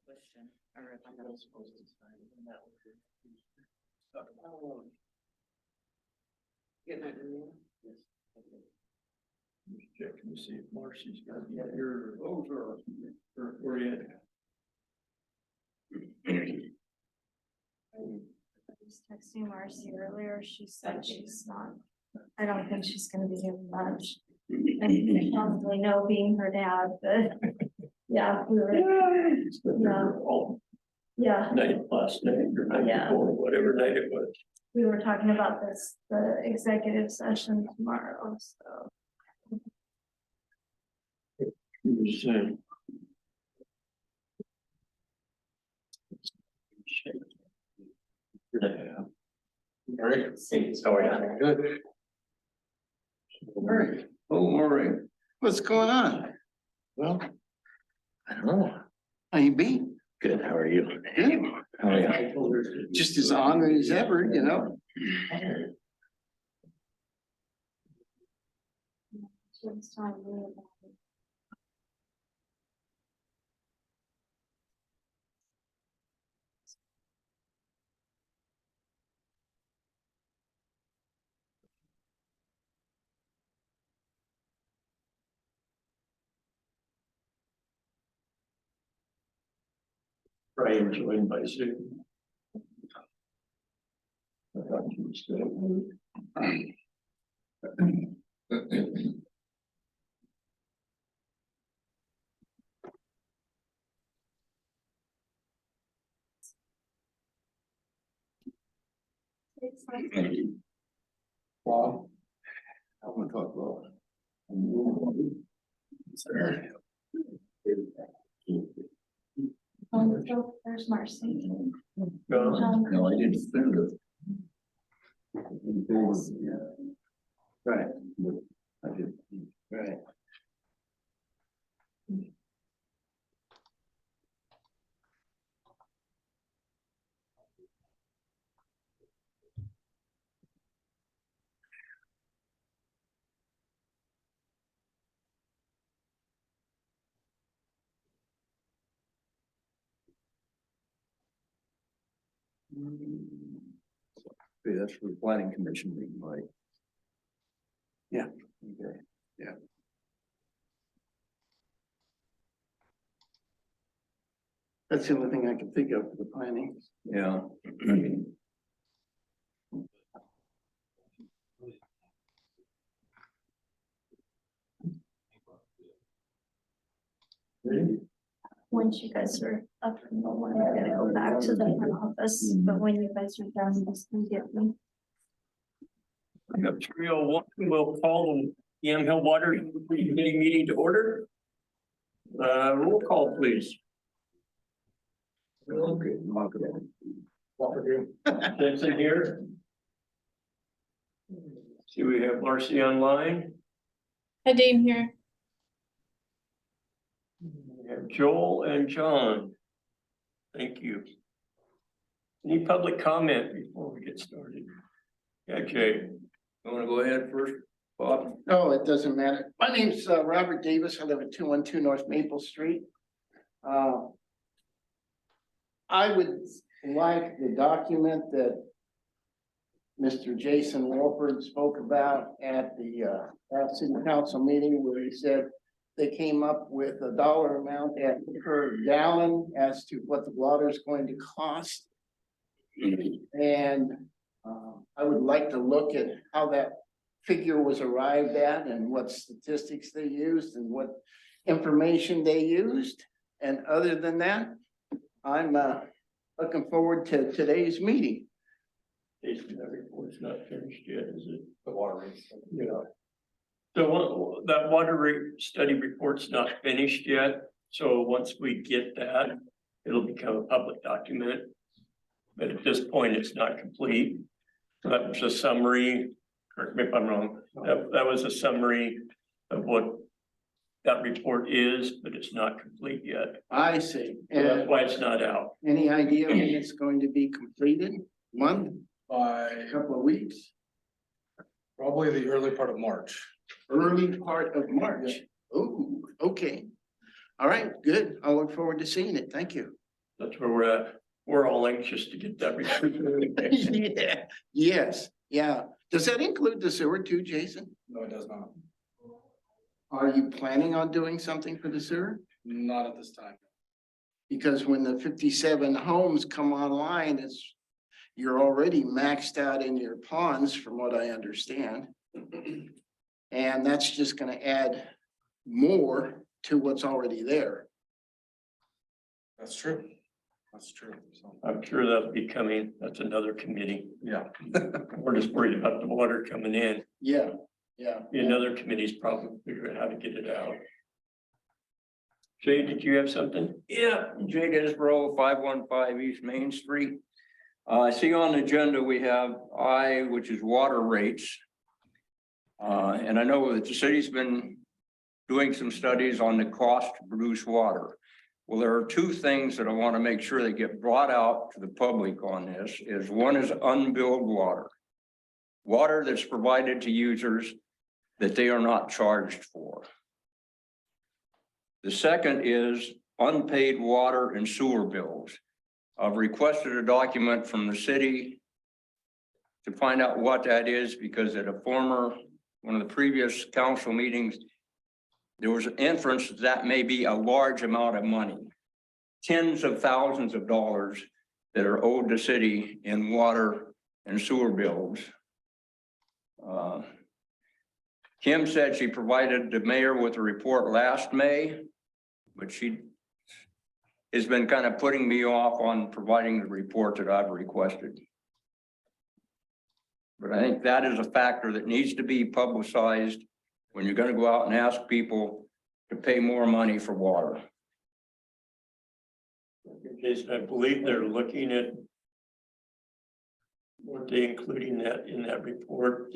Question, or if I was supposed to sign that. Getting that in there? Yes. Just checking to see if Marcy's got your, or yet. I was texting Marcy earlier, she said she's not, I don't think she's gonna be here much. And probably know being her dad, but yeah, we were, yeah, Night last night or night Yeah. before, whatever night it was. we were talking about this, the executive session tomorrow, so. It was, All right. How are you? Good. All right. Oh, all right. What's going on? Well, I don't know. How you been? Good, how are you? Good. How are you? Just as honored as ever, you know? She was telling me about it. Brian joined by Sue. I thought she was still. It's like, Bob. I want to talk about. so there's Marcy. No, No, I didn't send it. Right. I did. Right. Okay, that's for the planning commission meeting, right? Yeah. Okay, yeah. That's the only thing I can think of for the planning. Yeah. Once you guys are up and rolling, we're gonna go back to the front office, but when you guys are done, just come get me. I got 3:01, we'll call the Yamhill Water Committee meeting to order. Roll call, please. Okay. That's in here. See, we have Marcy online. Hi, Dane here. We have Joel and John. Thank you. Any public comment before we get started? Okay, you want to go ahead first, Bob? No, it doesn't matter. My name's Robert Davis. I live at 212 North Maple Street. I would like the document that Mr. Jason Wolford spoke about at the city council meeting where he said they came up with a dollar amount per gallon as to what the water is going to cost. And I would like to look at how that figure was arrived at and what statistics they used and what information they used. And other than that, I'm looking forward to today's meeting. Jason, that report's not finished yet, is it? The water rates. Yeah. So that water rate study report's not finished yet, so once we get that, it'll become a public document. But at this point, it's not complete. So that was a summary, correct me if I'm wrong, that was a summary of what that report is, but it's not complete yet. I see. So that's And why it's not out. any idea when it's going to be completed? Month, By a couple of weeks, probably the early part of March. early part of March? Oh, okay. All right, good. I look forward to seeing it. Thank you. That's where we're at. We're all anxious to get that report. Yeah, yes, yeah. Does that include the sewer too, Jason? No, it does not. Are you planning on doing something for the sewer? Not at this time. Because when the 57 homes come online, you're already maxed out in your ponds, from what I understand. And that's just gonna add more to what's already there. That's true. That's true. So, I'm sure that'll be coming. That's another committee. yeah. We're just worried about the water coming in. Yeah, yeah. Another committee's probably figuring out how to get it out. Jay, did you have something? Yeah, Jay Desborough, 515 East Main Street. I see on the agenda, we have I, which is water rates. And I know that the city's been doing some studies on the cost to produce water. Well, there are two things that I want to make sure that get brought out to the public on this is one is unbilled water. Water that's provided to users that they are not charged for. The second is unpaid water and sewer bills. I've requested a document from the city to find out what that is, because at one of the previous council meetings, there was an inference that may be a large amount of money, tens of thousands of dollars that are owed the city in water and sewer bills. Kim said she provided the mayor with a report last May, but she has been kind of putting me off on providing the report that I've requested. But I think that is a factor that needs to be publicized when you're going to go out and ask people to pay more money for water. Jason, I believe they're looking at what they including that in that report,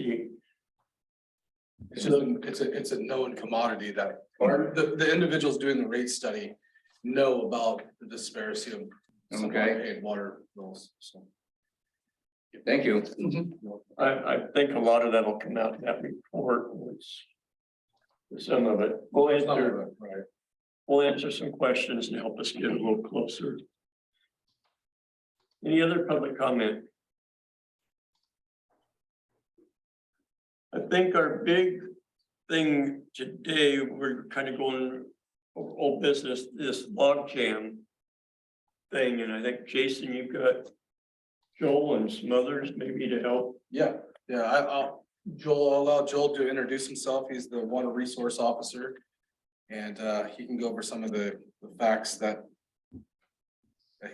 It's a known commodity that, or the individuals doing the rate study know about the disparity of some Okay. unpaid water bills, so. Thank you. I think a lot of that will come out in that report, which some of it, we'll answer some questions and help us get a little closer. Any other public comment? I think our big thing today, we're kind of going old business, this log jam thing, and I think Jason, you've got Joel and some others maybe to help. Yeah, I'll allow Joel to introduce himself. He's the water resource officer. And he can go over some of the facts that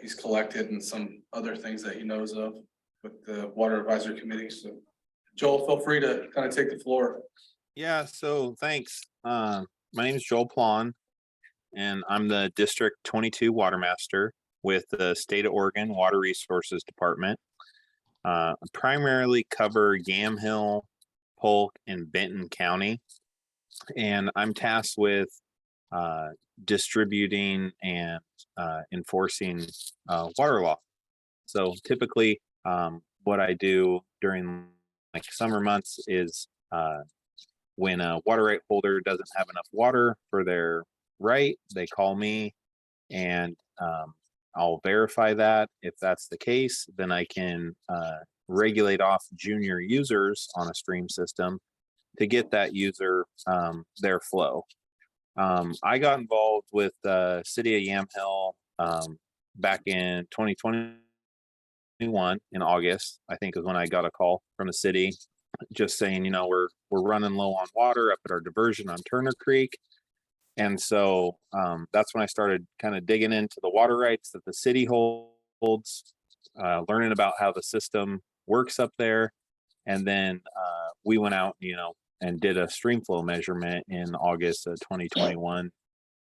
he's collected and some other things that he knows of with the water advisory committee. So Joel, feel free to kind of take the floor. Yeah, so thanks. My name is Joel Plon, and I'm the District 22 Water Master with the State of Oregon Water Resources Department. I primarily cover Yamhill, Polk, and Benton County, and I'm tasked with distributing and enforcing water law. So typically, what I do during like summer months is when a water right holder doesn't have enough water for their right, they call me and I'll verify that. If that's the case, then I can regulate off junior users on a stream system to get that user their flow. I got involved with the city of Yamhill back in 2021 in August, I think is when I got a call from the city just saying, you know, we're running low on water up at our diversion on Turner Creek. And so that's when I started kind of digging into the water rights that the city holds, learning about how the system works up there. And then we went out, you know, and did a stream flow measurement in August of 2021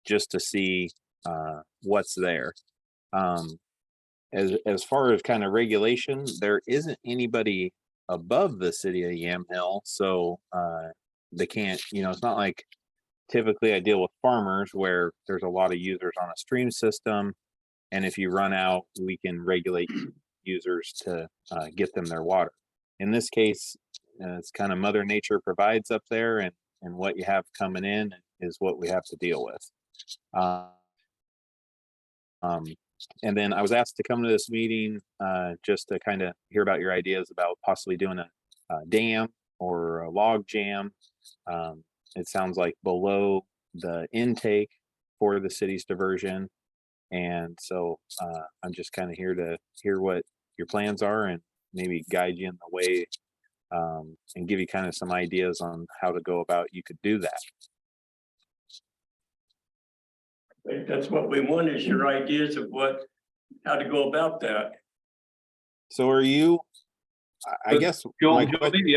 just to see what's there. As far as kind of regulation, there isn't anybody above the city of Yamhill, so they can't, you know, it's not like typically I deal with farmers where there's a lot of users on a stream system, and if you run out, we can regulate users to get them their water. In this case, it's kind of Mother Nature provides up there, and what you have coming in is what we have to deal with. And then I was asked to come to this meeting just to kind of hear about your ideas about possibly doing a dam or a log jam. It sounds like below the intake for the city's diversion. And so I'm just kind of here to hear what your plans are and maybe guide you in the way and give you kind of some ideas on how to go about you could do that. I think that's what we want, is your ideas of how to go about that. So are you, I guess, Joel, my Joel, question- maybe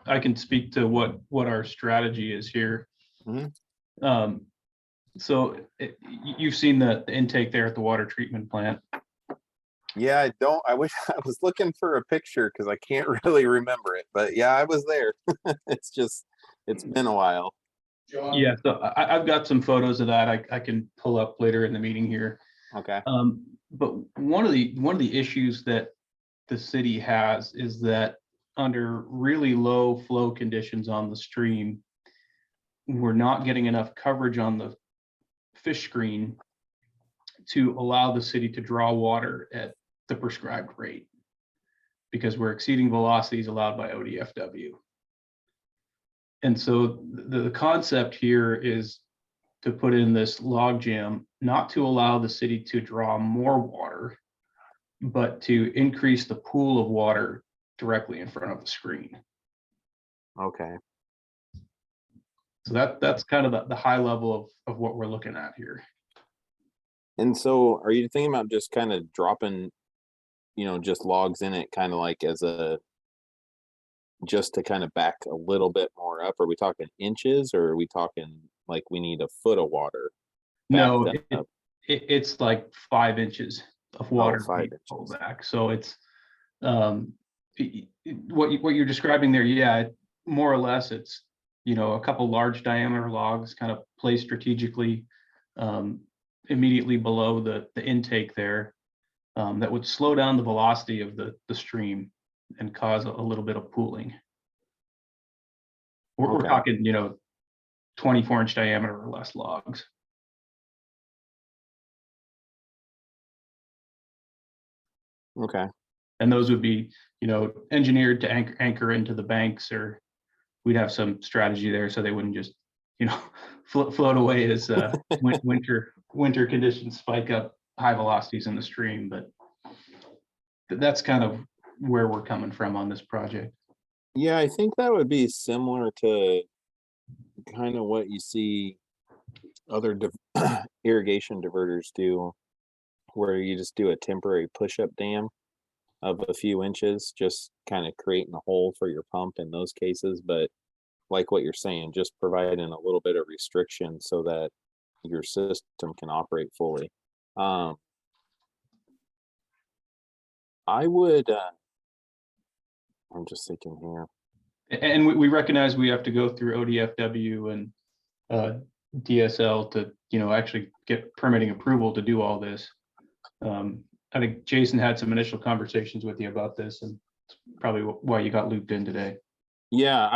I can speak to what our strategy is here. Mhm. So you've seen the intake there at the water treatment plant. yeah, I wish I was looking for a picture because I can't really remember it, but yeah, I was there. It's been a while. John? Yeah, so I've got some photos of that I can pull up later in the meeting here. Okay. But one of the issues that the city has is that under really low flow conditions on the stream, we're not getting enough coverage on the fish screen to allow the city to draw water at the prescribed rate because we're exceeding velocities allowed by ODFW. And so the concept here is to put in this log jam, not to allow the city to draw more water, but to increase the pool of water directly in front of the screen. Okay. So that's kind of the high level of what we're looking at here. And so are you thinking about just kind of dropping, just logs in it kind of like just to kind of back a little bit more up? Are we talking inches or are we talking like we need a foot of water? No, backed up? it's like 5 inches of water 5 being pulled inches. back. So it's what you're describing there. Yeah, more or less it's, a couple large diameter logs kind of placed strategically immediately below the intake there that would slow down the velocity of the stream and cause a little bit of pooling. We're Okay. talking, 24-inch diameter or less logs. Okay. And those would be, engineered to anchor into the banks, or we'd have some strategy there so they wouldn't just, float away as winter conditions spike up high velocities in the stream. But that's kind of where we're coming from on this project. Yeah, I think that would be similar to kind of what you see other irrigation diverters do, where you just do a temporary push-up dam of a few inches, just kind of creating a hole for your pump in those cases. But like what you're saying, just providing a little bit of restriction so that your system can operate fully. I would, I'm just thinking here. And we recognize we have to go through ODFW and DSL to, actually get permitting approval to do all this. I think Jason had some initial conversations with you about this, and it's probably why you got looped in today. Yeah,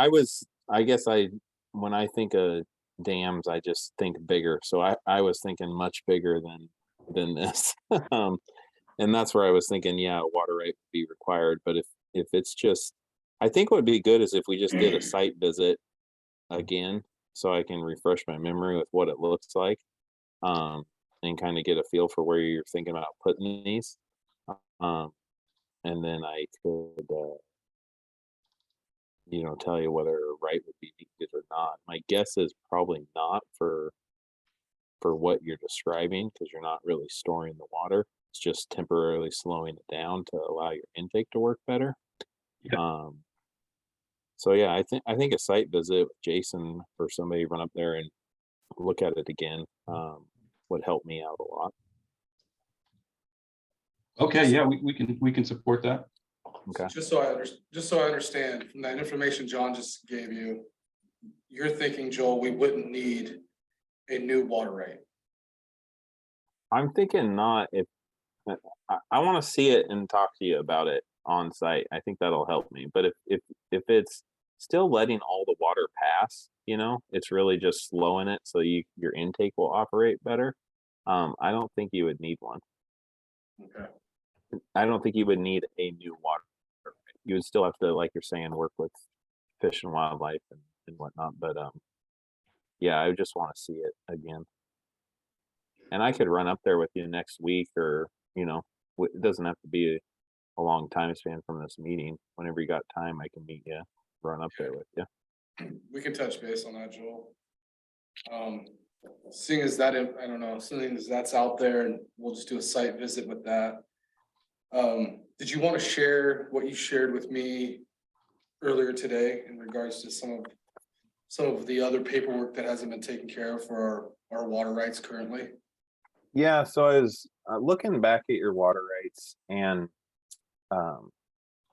when I think of dams, I just think bigger. So I was thinking much bigger than this. And that's where I was thinking, yeah, a water right would be required. But if it's just, I think what would be good is if we just did a site visit again, so I can refresh my memory with what it looks like, and kind of get a feel for where you're thinking about putting these. And then I could, tell you whether a right would be needed or not. My guess is probably not for what you're describing, because you're not really storing the water. It's just temporarily slowing it down to allow your intake to work better. Yeah. So yeah, I think a site visit with Jason or somebody run up there and look at it again would help me out a lot. Okay, yeah, we can support that. Okay. Just so I understand, from that information John just gave you, you're thinking, Joel, we wouldn't need a new water right? I'm thinking not. If I want to see it and talk to you about it on site, I think that'll help me. But if it's still letting all the water pass, you know, it's really just slowing it so your intake will operate better. I don't think you would need one. Okay. I don't think you would need a new water. You would still have to, like you're saying, work with Fish and Wildlife and whatnot, but yeah, I just want to see it again. And I could run up there with you next week, or you know, it doesn't have to be a long time span from this meeting. Whenever you got time, I can meet you, run up there with you. We can touch base on that, Joel. Seeing as that, I don't know, seeing as that's out there, and we'll just do a site visit with that. Did you want to share what you shared with me earlier today in regards to some of the other paperwork that hasn't been taken care of for our water rights currently? Yeah, so I was looking back at your water rights, and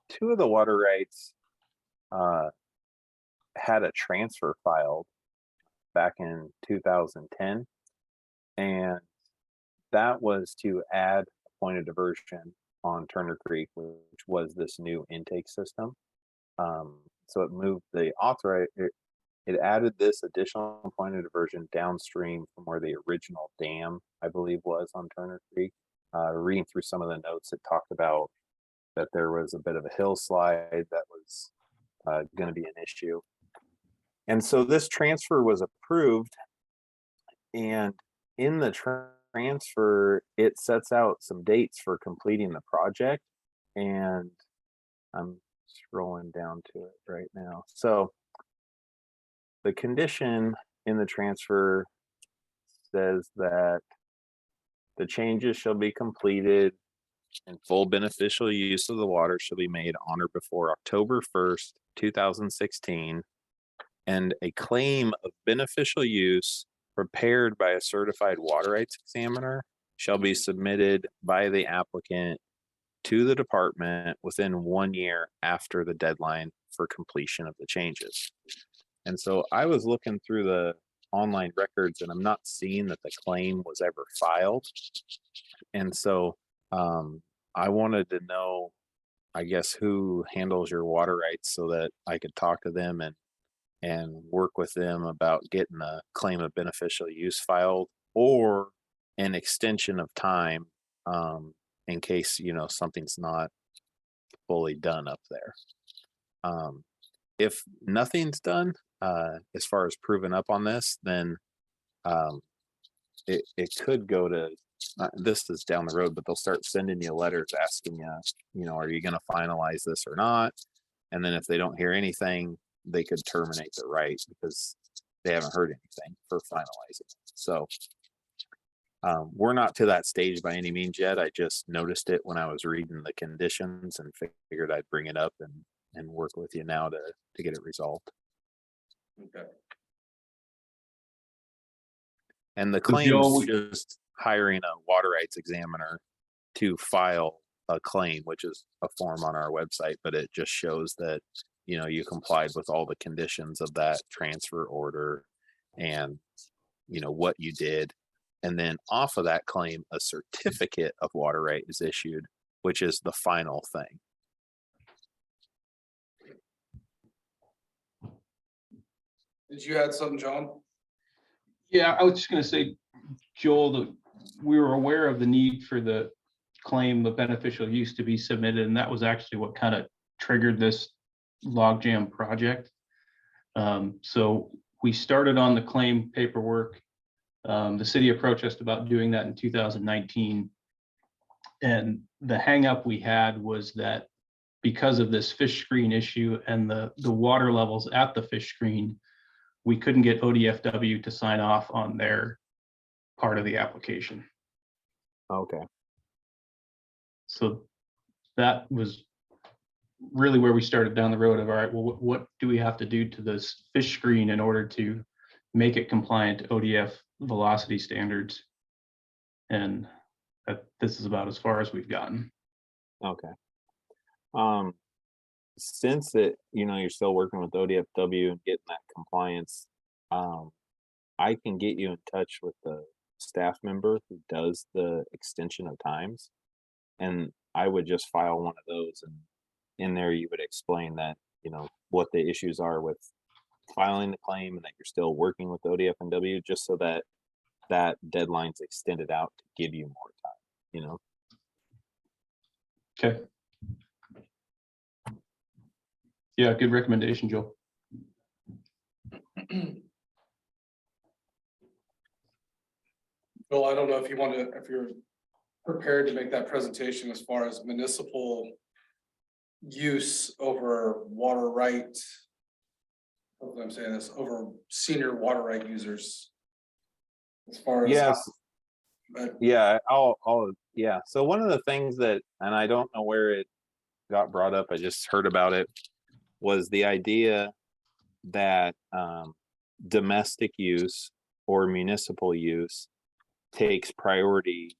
two of the water rights had a transfer filed back in 2010, and that was to add a point of diversion on Turner Creek, which was this new intake system. So it moved the it added this additional point of diversion downstream from where the original dam, I believe, was on Turner Creek. Reading through some of the notes, it talked about that there was a bit of a hillslide that was going to be an issue. And so this transfer was approved, and in the transfer, it sets out some dates for completing the project, and I'm scrolling down to it right now. So the condition in the transfer says that the changes shall be completed and full beneficial use of the water shall be made on or before October 1st, 2016, and a claim of beneficial use prepared by a certified water rights examiner shall be submitted by the applicant to the department within 1 year after the deadline for completion of the changes. And so I was looking through the online records, and I'm not seeing that the claim was ever filed. And so I wanted to know, I guess, who handles your water rights so that I could talk to them and work with them about getting a claim of beneficial use filed, or an extension of time in case, you know, something's not fully done up there. If nothing's done as far as proving up on this, then it could go to, this is down the road, but they'll start sending you letters asking you, you know, are you going to finalize this or not? And then if they don't hear anything, they could terminate the right because they haven't heard anything for finalizing. So we're not to that stage by any means yet. I just noticed it when I was reading the conditions and figured I'd bring it up and work with you now to get it resolved. Okay. And the So claim Joe, is just hiring a water rights examiner to file a claim, which is a form on our website, but it just shows that, you know, you complied with all the conditions of that transfer order and, you know, what you did. And then off of that claim, a certificate of water right is issued, which is the final thing. Did you add something, John? Yeah, I was just gonna say, Joel, that we were aware of the need for the claim of beneficial use to be submitted, and that was actually what kind of triggered this logjam project. So we started on the claim paperwork. The city approached us about doing that in 2019. And the hangup we had was that because of this fish screen issue and the water levels at the fish screen, we couldn't get ODFW to sign off on their part of the application. Okay. So that was really where we started down the road of, all right, well, what do we have to do to this fish screen in order to make it compliant to ODF velocity standards? And this is about as far as we've gotten. Okay. Since it, you know, you're still working with ODFW and getting that compliance, I can get you in touch with the staff member who does the extension of times, and I would just file one of those, and in there you would explain that what the issues are with filing the claim and that you're still working with ODF&W, just so that that deadline's extended out to give you more time, Okay. Yeah, good recommendation, Joel. Bill, I don't know if you want to, if you're prepared to make that presentation as far as municipal use over water right. Hopefully I'm saying this, over senior water right users. As far as. Yes. But Yeah, yeah. So one of the things that, and I don't know where it got brought up, I just heard about it, was the idea that domestic use or municipal use takes priority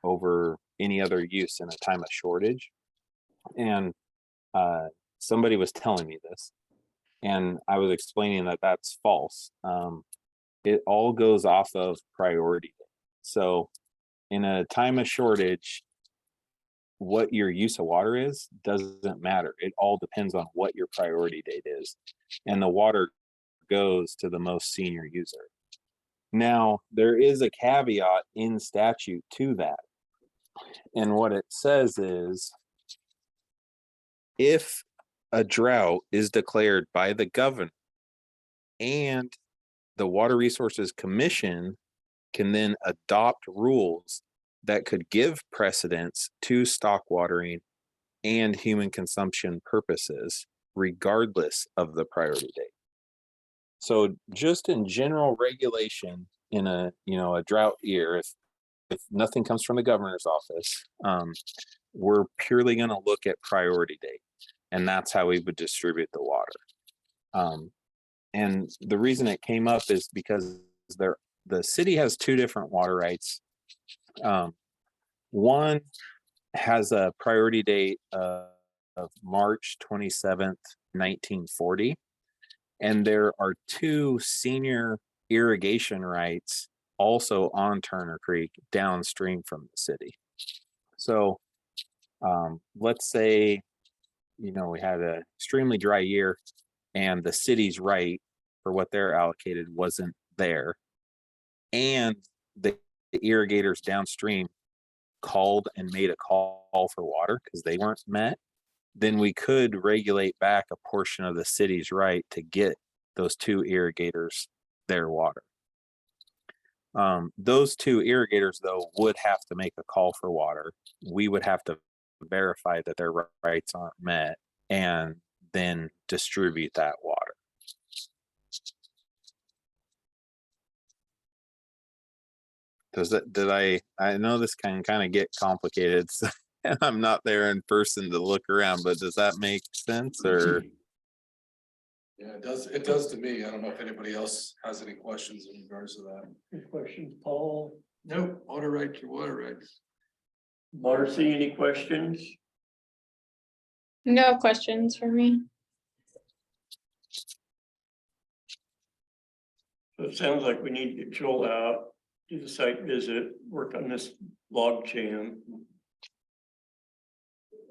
over any other use in a time of shortage. And somebody was telling me this, and I was explaining that that's false. It all goes off of priority. So in a time of shortage, what your use of water is doesn't matter. It all depends on what your priority date is. And the water goes to the most senior user. Now, there is a caveat in statute to that. And what it says is, if a drought is declared by the governor and the Water Resources Commission can then adopt rules that could give precedence to stock watering and human consumption purposes, regardless of the priority date. So just in general regulation in a drought year, if nothing comes from the governor's office, we're purely going to look at priority date, and that's how we would distribute the water. And the reason it came up is because the city has two different water rights. One has a priority date of March 27th, 1940. And there are two senior irrigation rights also on Turner Creek downstream from the city. So let's say, we had an extremely dry year and the city's right for what they're allocated wasn't there. And the irrigators downstream called and made a call for water because they weren't met. Then we could regulate back a portion of the city's right to get those two irrigators their water. Those two irrigators, though, would have to make a call for water. We would have to verify that their rights aren't met and then distribute that water. I know this can kind of get complicated, so I'm not there in person to look around, but does that make sense or? yeah, it does to me. I don't know if anybody else has any questions in regards to that. Any questions, Paul? Nope, water rights are water rights. Marcy, any questions? No questions for me. So it sounds like we need to get Joel out, do the site visit, work on this log jam.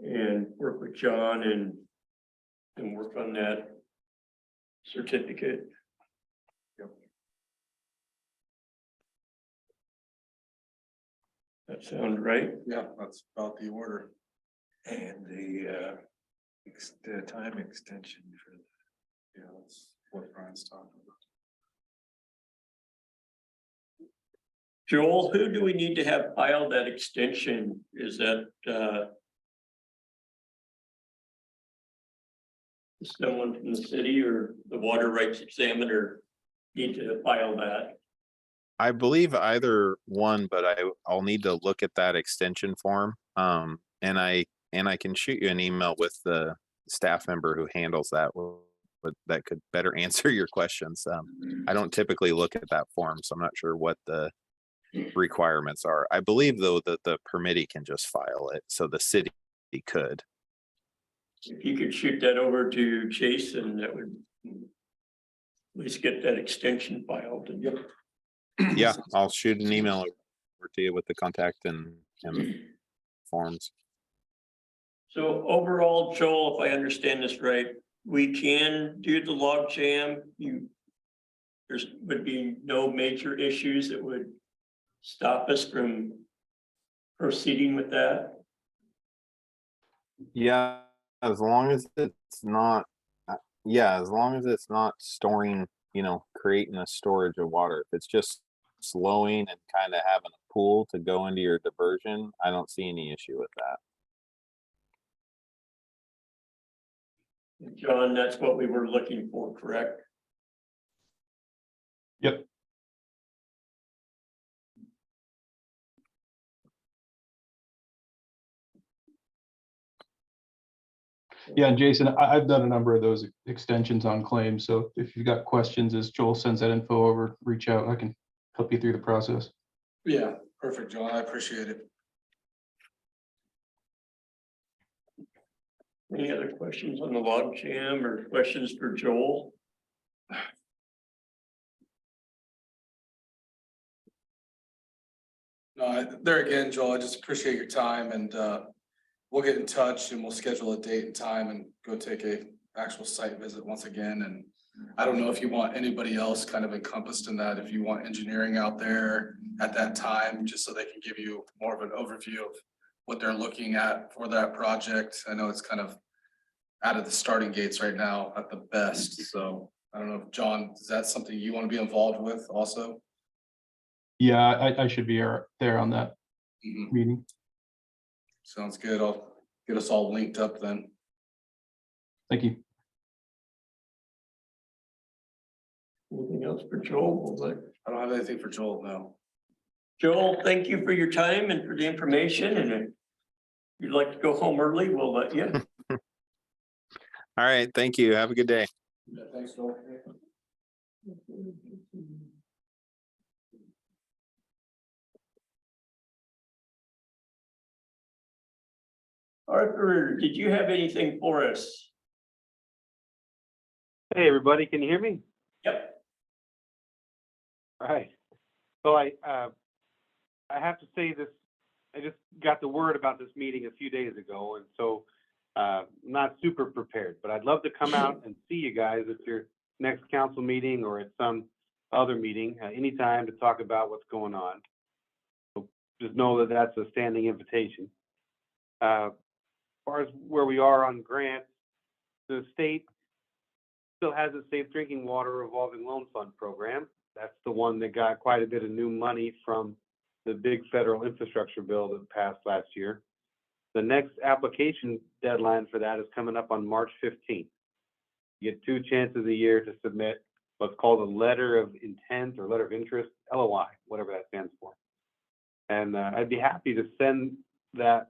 And work with John and work on that certificate. Yep. That sound right? Yeah, that's about the order. And the time extension for. Yeah, that's what Brian's talking about. Joel, who do we need to have file that extension? Is that someone from the city or the water rights examiner need to file that? I believe either one, but I'll need to look at that extension form. And I can shoot you an email with the staff member who handles that, but that could better answer your questions. I don't typically look at that form, so I'm not sure what the requirements are. I believe though that the permittee can just file it, so the city could. If you could shoot that over to Jason, that would at least get that extension filed. And Yep. Yeah, I'll shoot an email over to you with the contact and forms. so overall, Joel, if I understand this right, we can do the log jam. There's would be no major issues that would stop us from proceeding with that. Yeah, as long as it's not, yeah, as long as it's not storing, creating a storage of water. If it's just slowing and kind of having a pool to go into your diversion, I don't see any issue with that. John, that's what we were looking for, correct? Yep. Yeah, and Jason, I've done a number of those extensions on claims, so if you've got questions, as Joel sends that info over, reach out, I can help you through the process. Yeah, perfect, John. I appreciate it. Any other questions on the log jam or questions for Joel? No, there again, Joel, I just appreciate your time and we'll get in touch and we'll schedule a date and time and go take a actual site visit once again. And I don't know if you want anybody else kind of encompassed in that, if you want engineering out there at that time, just so they can give you more of an overview of what they're looking at for that project. I know it's kind of out of the starting gates right now at the best. So I don't know if John, is that something you want to be involved with also? Yeah, I should be there on that Mhm. meeting. Sounds good. I'll get us all linked up then. Thank you. Anything else for Joel? I don't have anything for Joel now. Joel, thank you for your time and for the information, and if you'd like to go home early, we'll let you. All right, thank you. Have a good day. Thanks, Joel. Arthur, did you have anything for us? Hey, everybody, can you hear me? Yep. All right. So I have to say this, I just got the word about this meeting a few days ago, and so I'm not super prepared, but I'd love to come out and see you guys at your next council meeting or at some other meeting, anytime to talk about what's going on. So just know that that's a standing invitation. As far as where we are on grants, the state still has a Safe Drinking Water Revolving Loan Fund program. That's the one that got quite a bit of new money from the big federal infrastructure bill that passed last year. The next application deadline for that is coming up on March 15th. You get 2 chances a year to submit what's called a letter of intent or letter of interest, LOI, whatever that stands for. And I'd be happy to send the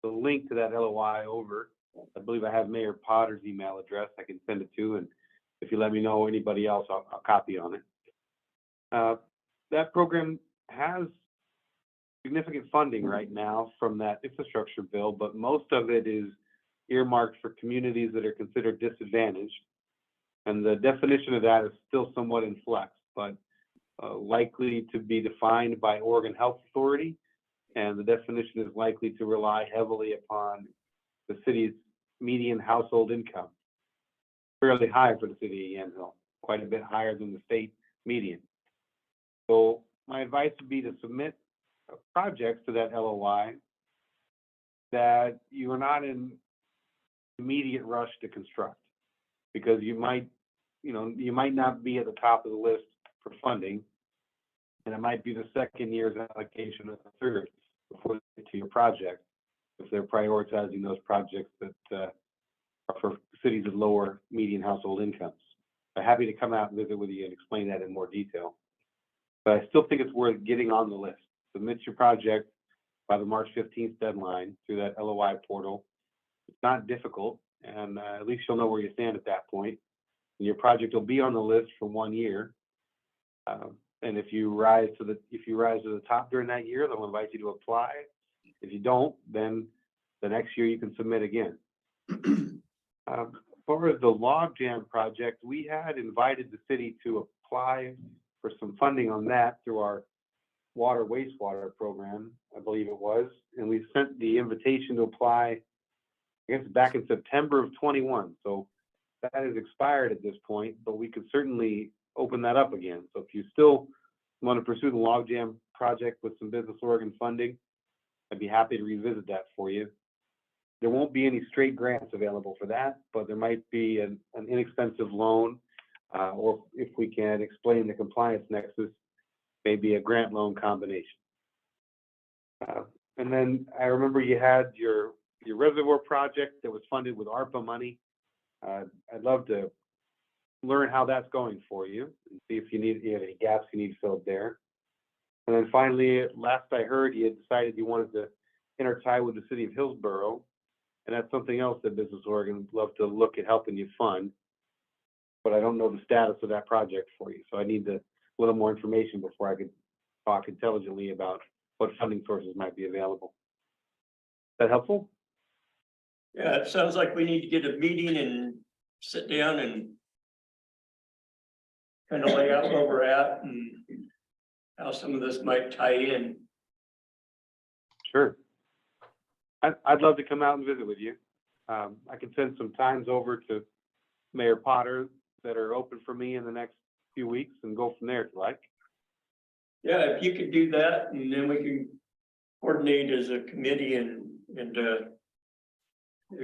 link to that LOI over. I believe I have Mayor Potter's email address I can send it to, and if you let me know anybody else, I'll copy on it. That program has significant funding right now from that infrastructure bill, but most of it is earmarked for communities that are considered disadvantaged. And the definition of that is still somewhat in flux, but likely to be defined by Oregon Health Authority. And the definition is likely to rely heavily upon the city's median household income. Fairly high for the city of Yamhill, quite a bit higher than the state median. So my advice would be to submit projects to that LOI that you are not in immediate rush to construct, because you might not be at the top of the list for funding, and it might be the second year's allocation or the third before they get to your project, if they're prioritizing those projects that are for cities with lower median household incomes. I'm happy to come out and visit with you and explain that in more detail. But I still think it's worth getting on the list. Submit your project by the March 15th deadline through that LOI portal. It's not difficult, and at least you'll know where you stand at that point. And your project will be on the list for 1 year. And if you rise to the top during that year, they'll invite you to apply. If you don't, then the next year you can submit again. As far as the log jam project, we had invited the city to apply for some funding on that through our water wastewater program, I believe it was. And we sent the invitation to apply, I guess, back in September of 21. So that has expired at this point, but we could certainly open that up again. So if you still want to pursue the logjam project with some Business Oregon funding, I'd be happy to revisit that for you. There won't be any straight grants available for that, but there might be an inexpensive loan, or if we can explain the compliance nexus, maybe a grant loan combination. And then I remember you had your reservoir project that was funded with ARPA money. I'd love to learn how that's going for you and see if you have any gaps you need filled there. And then finally, last I heard, you had decided you wanted to intertie with the city of Hillsborough. And that's something else that Business Oregon would love to look at helping you fund. But I don't know the status of that project for you. So I need a little more information before I could talk intelligently about what funding sources might be available. Is that helpful? Yeah, it sounds like we need to get a meeting and sit down and kind of lay out where we're at and how some of this might tie in. Sure. I'd love to come out and visit with you. I can send some times over to Mayor Potter that are open for me in the next few weeks and go from there if you like. Yeah, if you could do that, and then we can coordinate as a committee and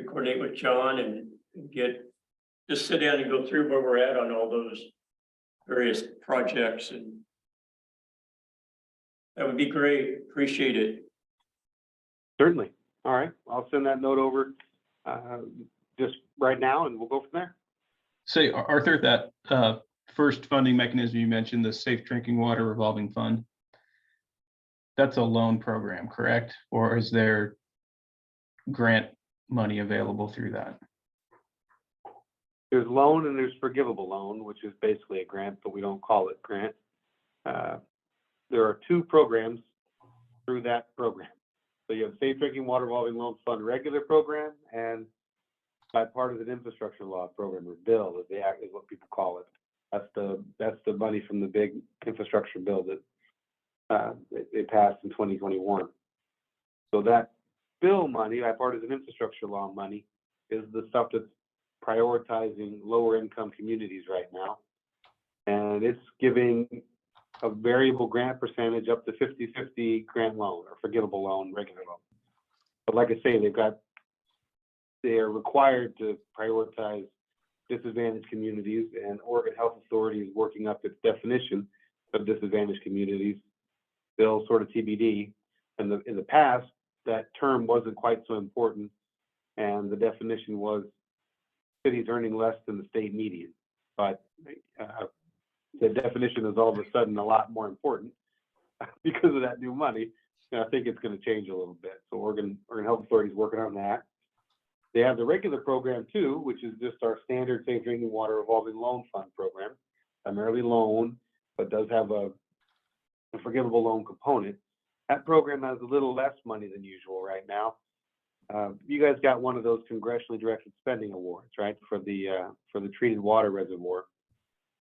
coordinate with John and just sit down and go through where we're at on all those various projects, and that would be great. Appreciate it. Certainly. All right. I'll send that note over just right now and we'll go from there. Say, Arthur, that first funding mechanism you mentioned, the Safe Drinking Water Revolving Fund, that's a loan program, correct? Or is there grant money available through that? There's loan and there's forgivable loan, which is basically a grant, but we don't call it grant. There are two programs through that program. So you have Safe Drinking Water Revolving Loan Fund regular program and Bipartisan Infrastructure Law program, or bill, is what people call it. That's the money from the big infrastructure bill that they passed in 2021. So that bill money, Bipartisan Infrastructure Law money, is the stuff that's prioritizing lower income communities right now. And it's giving a variable grant percentage up to 50-50 grant loan or forgivable loan, regular loan. But like I say, they are required to prioritize disadvantaged communities, and Oregon Health Authority is working up its definition of disadvantaged communities, still sort of TBD. And in the past, that term wasn't quite so important, and the definition was cities earning less than the state median. But the definition is all of a sudden a lot more important because of that new money. And I think it's going to change a little bit. So Oregon Health Authority is working on that. They have the regular program too, which is just our standard Safe Drinking Water Revolving Loan Fund program, primarily loan, but does have a forgivable loan component. That program has a little less money than usual right now. You guys got one of those congressionally directed spending awards, right, for the treated water reservoir.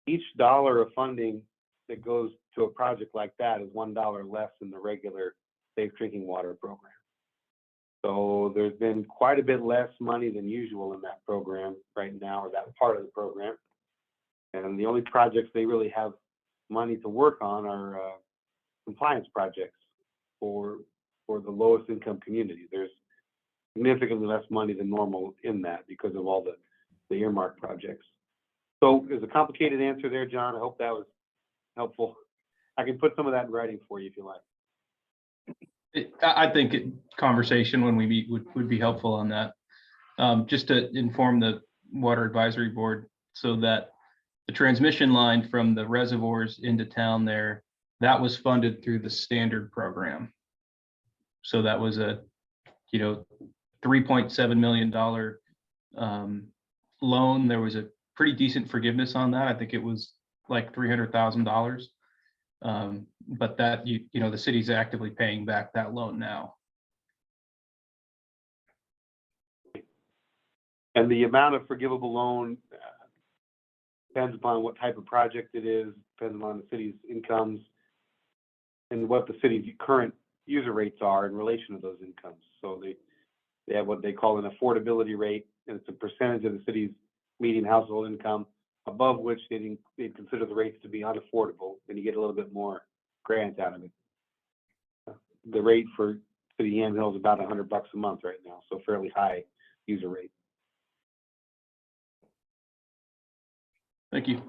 Each dollar of funding that goes to a project like that is $1 less than the regular Safe Drinking Water program. So there's been quite a bit less money than usual in that program right now, or that part of the program. And the only projects they really have money to work on are compliance projects for the lowest income communities. There's significantly less money than normal in that because of all the earmark projects. So there's a complicated answer there, John. I hope that was helpful. I can put some of that in writing for you if you like. I think conversation when we meet would be helpful on that. Just to inform the Water Advisory Board, so that the transmission line from the reservoirs into town there, that was funded through the standard program. So that was a, $3.7 million loan. There was a pretty decent forgiveness on that. I think it was like $300,000. But that, the city's actively paying back that loan now. And the amount of forgivable loan depends upon what type of project it is, depends on the city's incomes and what the city's current user rates are in relation to those incomes. So they have what they call an affordability rate, and it's a percentage of the city's median household income, above which they'd consider the rates to be unaffordable, and you get a little bit more grant out of it. The rate for City of Yam Hill is about $100 a month right now, so fairly high user rate. Thank you.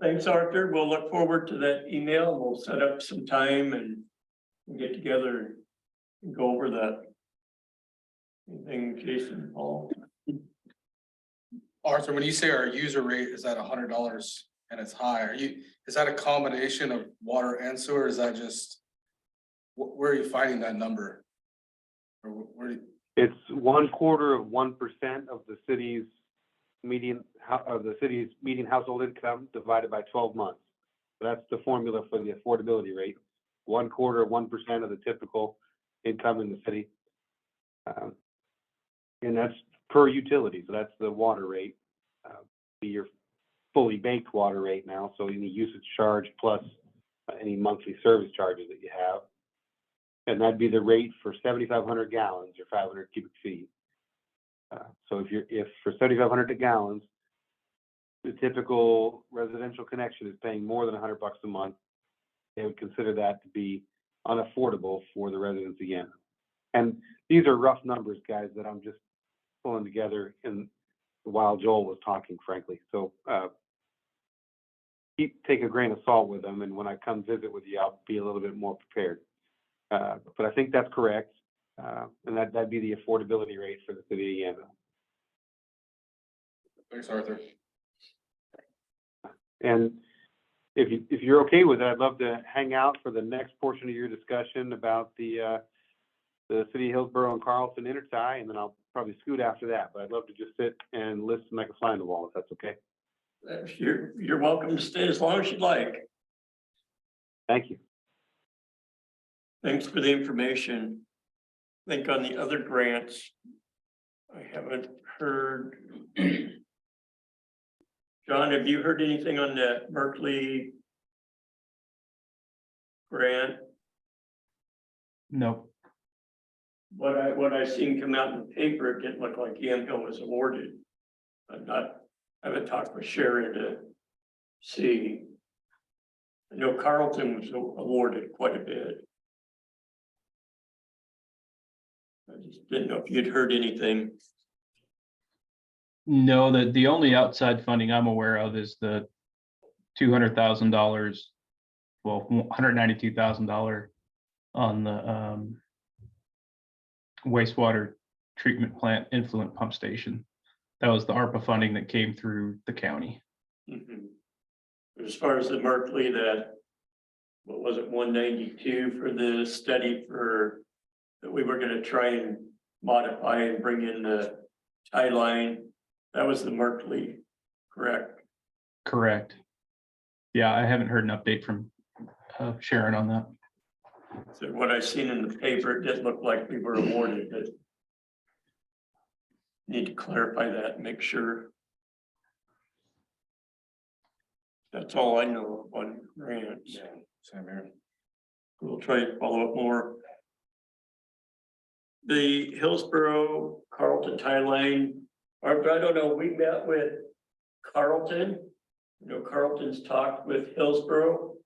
Thanks, Arthur. We'll look forward to that email. We'll set up some time and get together and go over that. Anything, Jason, Paul? Arthur, when you say our user rate is at $100 and it's high, is that a combination of water and sewer? Is that just, where are you finding that number? Or where, It's 0.25% of the city's median household income divided by 12 months. So that's the formula for the affordability rate. 1% of the typical income in the city. And that's per utility. So that's the water rate, your fully baked water rate now. So any usage charge plus any monthly service charges that you have. And that'd be the rate for 7,500 gallons or 500 cubic feet. So if for 7,500 gallons, the typical residential connection is paying more than $100 a month, they would consider that to be unaffordable for the residents again. And these are rough numbers, guys, that I'm just pulling together while Joel was talking, frankly. So take a grain of salt with them, and when I come visit with you, I'll be a little bit more prepared. But I think that's correct. And that'd be the affordability rate for the city of Yamhill. thanks, Arthur. And if you're okay with it, I'd love to hang out for the next portion of your discussion about the City of Hillsborough and Carlton intertie, and then I'll probably scoot after that. But I'd love to just sit and listen like a fly on the wall, if that's okay. You're welcome to stay as long as you'd like. Thank you. Thanks for the information. I think on the other grants, I haven't heard. John, have you heard anything on that Berkeley grant? No. What I seen come out in the paper, it didn't look like Yamhill was awarded. I haven't talked with Sharon to see. I know Carlton was awarded quite a bit. I just didn't know if you'd heard anything. No, the only outside funding I'm aware of is the $200,000, well, $192,000 on the wastewater treatment plant influent pump station. That was the ARPA funding that came through the county. Mhm. As far as the Merkley, that, what was it, 192 for the study that we were gonna try and modify and bring in the tie line, that was the Merkley, correct? Correct. Yeah, I haven't heard an update from Sharon on that. So what I seen in the paper, it didn't look like we were awarded, but need to clarify that and make sure. That's all I know of on grants. Same here. We'll try to follow up more. The Hillsborough Carlton tie line, I don't know, we met with Carlton. You know, Carlton's talked with Hillsborough.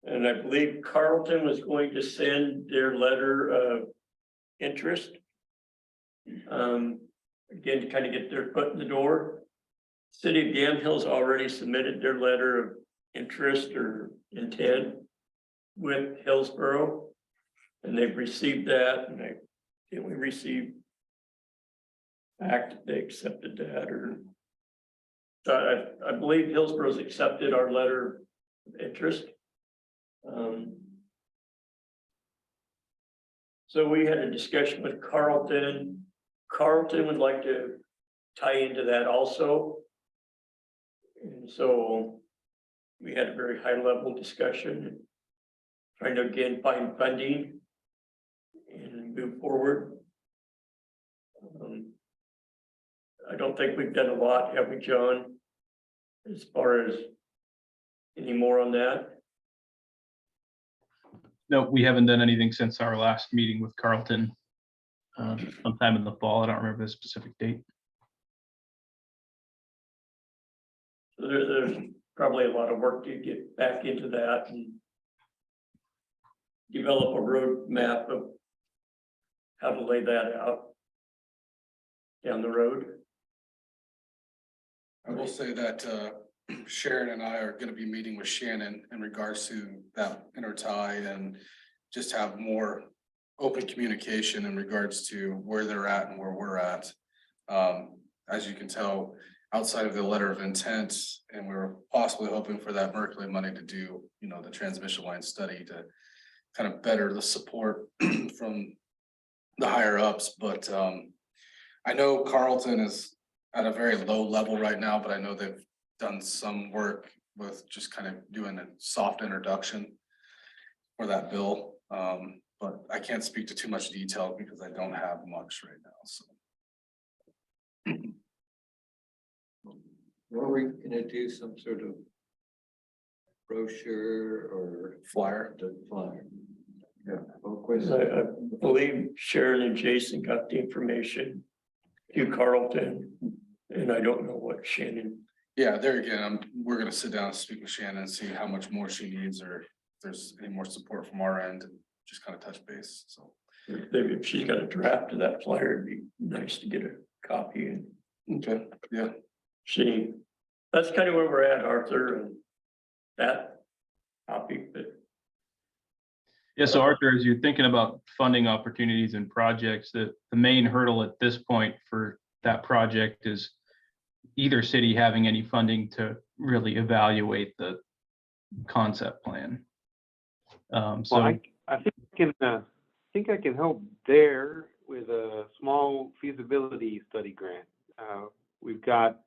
And I believe Carlton was going to send their letter of interest. Again, to kind of get their foot in the door. City of Yamhill's already submitted their letter of interest or intent with Hillsborough. And they've received that, and we received back that they accepted that, or I believe Hillsborough's accepted our letter of interest. So we had a discussion with Carlton. Carlton would like to tie into that also. And so we had a very high level discussion, trying to again find funding and move forward. I don't think we've done a lot, have we, John? As far as any more on that? No, we haven't done anything since our last meeting with Carlton. sometime in the fall. I don't remember the specific date. So there's probably a lot of work to get back into that and develop a roadmap of how to lay that out down the road. I will say that Sharon and I are gonna be meeting with Shannon in regards to that intertie and just have more open communication in regards to where they're at and where we're at. As you can tell, outside of the letter of intent, and we're possibly hoping for that Merkley money to do, you know, the transmission line study to kind of better the support from the higher ups, but I know Carlton is at a very low level right now, but I know they've done some work with just kind of doing a soft introduction for that bill. But I can't speak to too much detail because I don't have much right now, so. Were we gonna do some sort of brochure or Flyer. the flyer? Yeah. I believe Sharon and Jason got the information to Carlton, and I don't know what Shannon. Yeah, there again, we're gonna sit down and speak with Shannon and see how much more she needs or if there's any more support from our end and just kind of touch base, so. If she's got a draft of that flyer, it'd be nice to get a copy and Okay, yeah. see. That's kind of where we're at, Arthur, and that topic, but Yeah, so Arthur, as you're thinking about funding opportunities and projects, the main hurdle at this point for that project is either city having any funding to really evaluate the concept plan. So Well, I think I can help there with a small feasibility study grant. We've got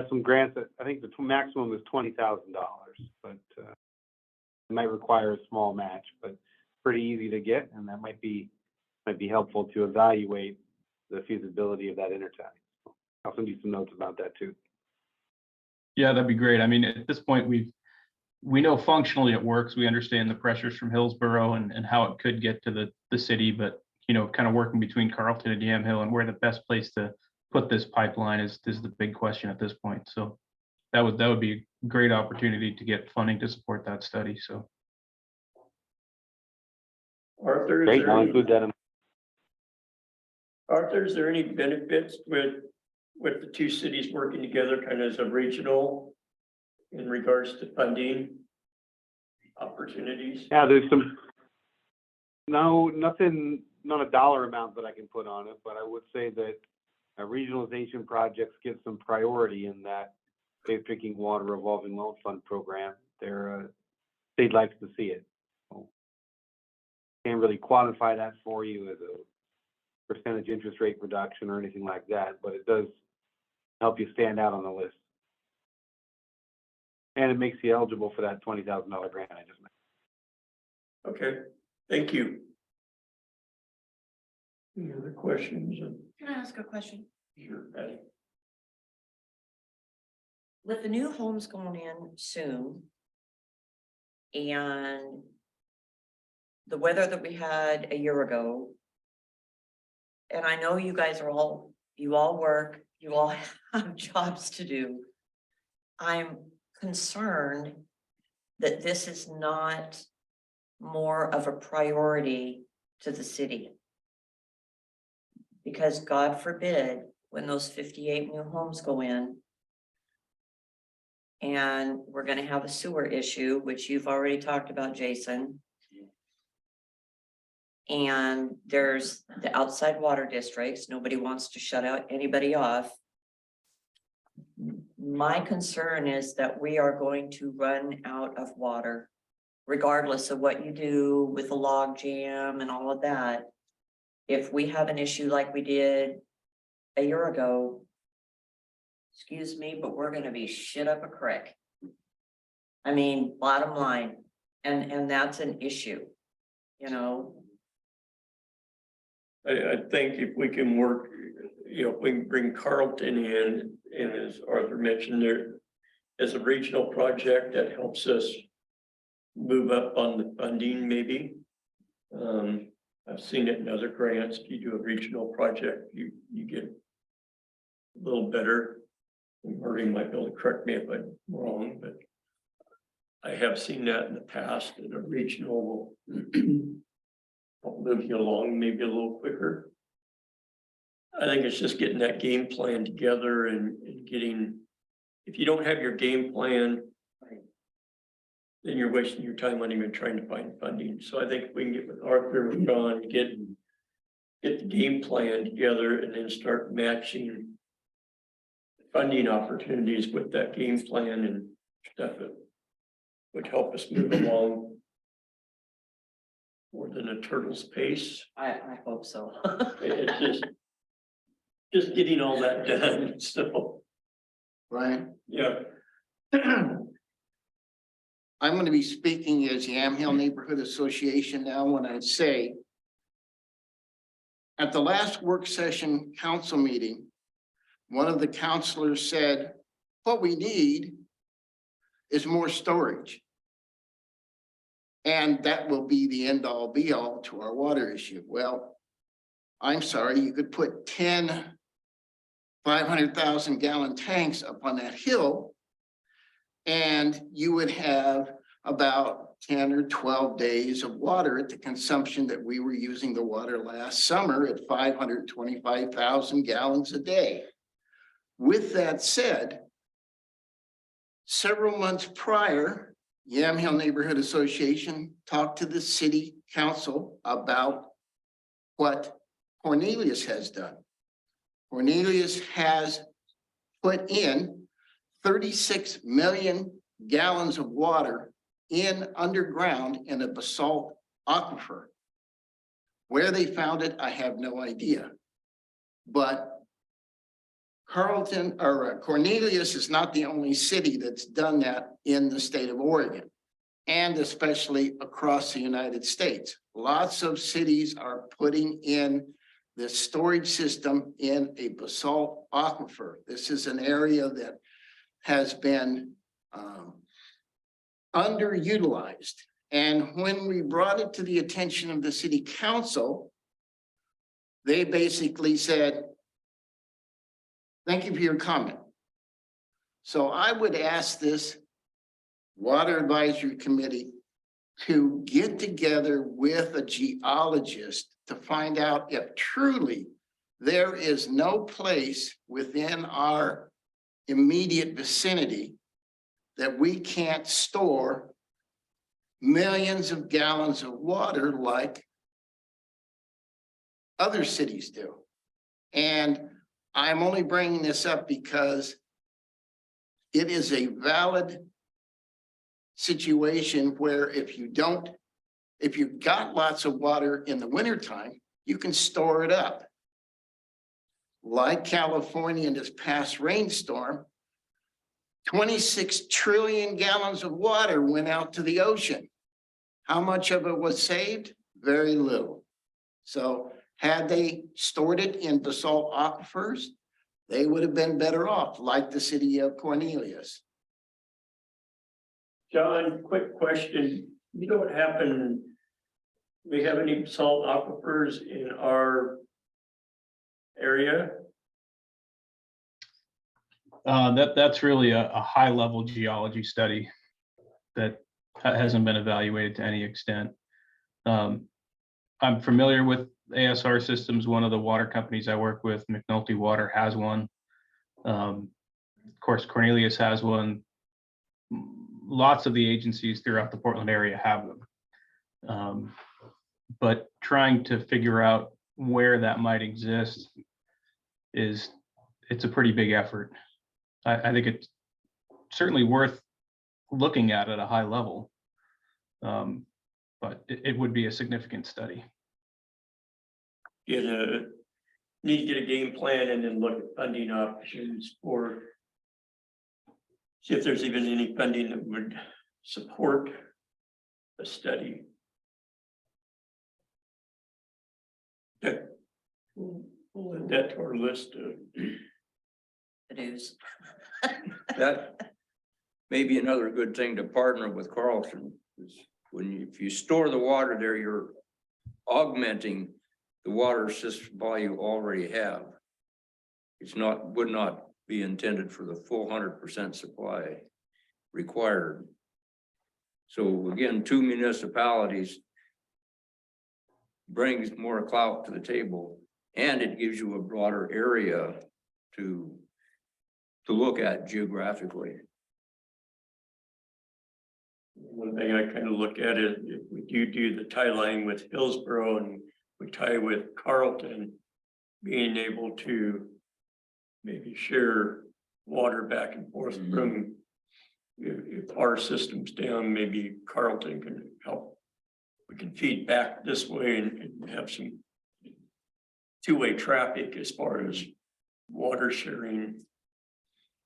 some grants that I think the maximum is $20,000, but it might require a small match, but pretty easy to get, and that might be helpful to evaluate the feasibility of that intertie. I'll send you some notes about that too. yeah, that'd be great. I mean, at this point, we know functionally it works. We understand the pressures from Hillsborough and how it could get to the city, but you know, kind of working between Carlton and Yamhill and where the best place to put this pipeline is the big question at this point. So that would be a great opportunity to get funding to support that study. So Arthur, Great, I'll include that in. Arthur, is there any benefits with the two cities working together kind of as a regional in regards to funding opportunities? Yeah, there's nothing, not a dollar amount that I can put on it, but I would say that regionalization projects get some priority in that Safe Drinking Water Revolving Loan Fund program. State likes to see it. So, can't really quantify that for you as a percentage interest rate reduction or anything like that, but it does help you stand out on the list. And it makes you eligible for that $20,000 grant I just mentioned. Okay, thank you. Any other questions? Can I ask a question? Sure, Patty. With the new homes going in soon and the weather that we had a year ago, and I know you guys you all work, you all have jobs to do. I'm concerned that this is not more of a priority to the city. Because God forbid, when those 58 new homes go in, and we're gonna have a sewer issue, which you've already talked about, Jason. And there's the outside water districts, nobody wants to shut out anybody off. My concern is that we are going to run out of water, regardless of what you do with the log jam and all of that. If we have an issue like we did a year ago, excuse me, but we're gonna be shit up a creek. I mean, bottom line, and that's an issue, you know? I think if we can work, you know, if we can bring Carlton in, and as Arthur mentioned, there as a regional project that helps us move up on the funding maybe. I've seen it in other grants. If you do a regional project, you get a little better. Murray might be able to correct me if I'm wrong, but I have seen that in the past, that a regional will help move you along maybe a little quicker. I think it's just getting that game plan together and getting, if you don't have your game plan, then you're wasting your time on even trying to find funding. So I think if we can get with Arthur, with John, get the game plan together and then start matching funding opportunities with that game plan and stuff that would help us move along more than a turtle's pace. I hope so. It's just getting all that done, so, Right? yeah. I'm going to be speaking as Yamhill Neighborhood Association now when I say at the last work session council meeting, one of the counselors said, what we need is more storage. And that will be the end all be all to our water issue. Well, I'm sorry, you could put 10 500,000 gallon tanks up on that hill, and you would have about 10 or 12 days of water at the consumption that we were using the water last summer at 525,000 gallons a day. With that said, several months prior, Yamhill Neighborhood Association talked to the city council about what Cornelius has done. Cornelius has put in 36 million gallons of water in underground in a basalt aquifer. Where they found it, I have no idea. But Cornelius is not the only city that's done that in the state of Oregon, and especially across the United States. Lots of cities are putting in the storage system in a basalt aquifer. This is an area that has been underutilized. And when we brought it to the attention of the city council, they basically said, thank you for your comment. So I would ask this Water Advisory Committee to get together with a geologist to find out if truly there is no place within our immediate vicinity that we can't store millions of gallons of water like other cities do. And I'm only bringing this up because it is a valid situation where if you've got lots of water in the wintertime, you can store it up. Like California in this past rainstorm, 26 trillion gallons of water went out to the ocean. How much of it was saved? Very little. So had they stored it in basalt aquifers, they would have been better off, like the city of Cornelius. John, quick question. You know what happened? We have any salt aquifers in our area? That's really a high level geology study that hasn't been evaluated to any extent. I'm familiar with ASR Systems. One of the water companies I work with, McNulty Water, has one. Of course, Cornelius has one. Lots of the agencies throughout the Portland area have them. But trying to figure out where that might exist it's a pretty big effort. I think it's certainly worth looking at a high level. But it would be a significant study. Need to get a game plan and then look at funding options for, see if there's even any funding that would support a study. Okay. We'll add that to our list of. To-dos. That may be another good thing to partner with Carlson, is if you store the water there, you're augmenting the water system you already have. It's not, would not be intended for the full 100% supply required. So again, 2 municipalities brings more clout to the table, and it gives you a broader area to look at geographically. One thing I kind of look at is if we do the tie line with Hillsborough and we tie with Carlton, being able to maybe share water back and forth from, if our system's down, maybe Carlton can help. We can feed back this way and have some two-way traffic as far as water sharing.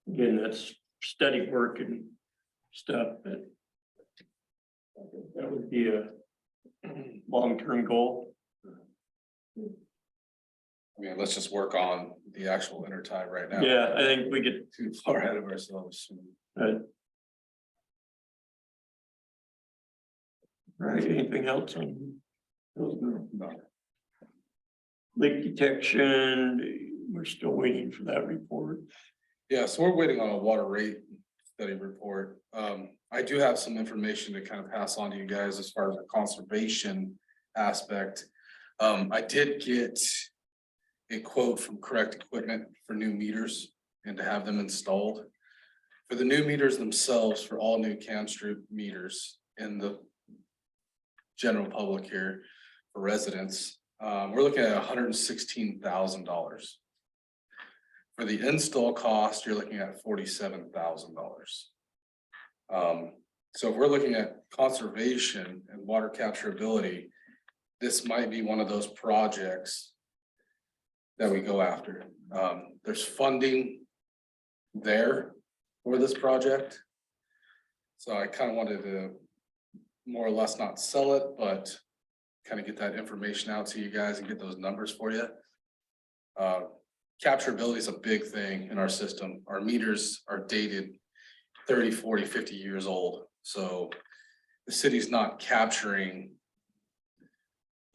Again, that's study work and stuff, but I think that would be a long-term goal. I mean, let's just work on the actual intertie right now. Yeah, I think we get Too far ahead of ourselves. right. Anything else on leak detection? We're still waiting for that report. Yeah, so we're waiting on a water rate study report. I do have some information to kind of pass on to you guys as far as the conservation aspect. I did get a quote from Correct Equipment for new meters and to have them installed. For the new meters themselves, for all new Camstroup meters in the general public here for residents, we're looking at $116,000. For the install cost, you're looking at $47,000. So if we're looking at conservation and water capturability, this might be one of those projects that we go after. There's funding there for this project. So I kind of wanted to more or less not sell it, but kind of get that information out to you guys and get those numbers for you. Capturability is a big thing in our system. Our meters are dated 30, 40, 50 years old. So the city's not capturing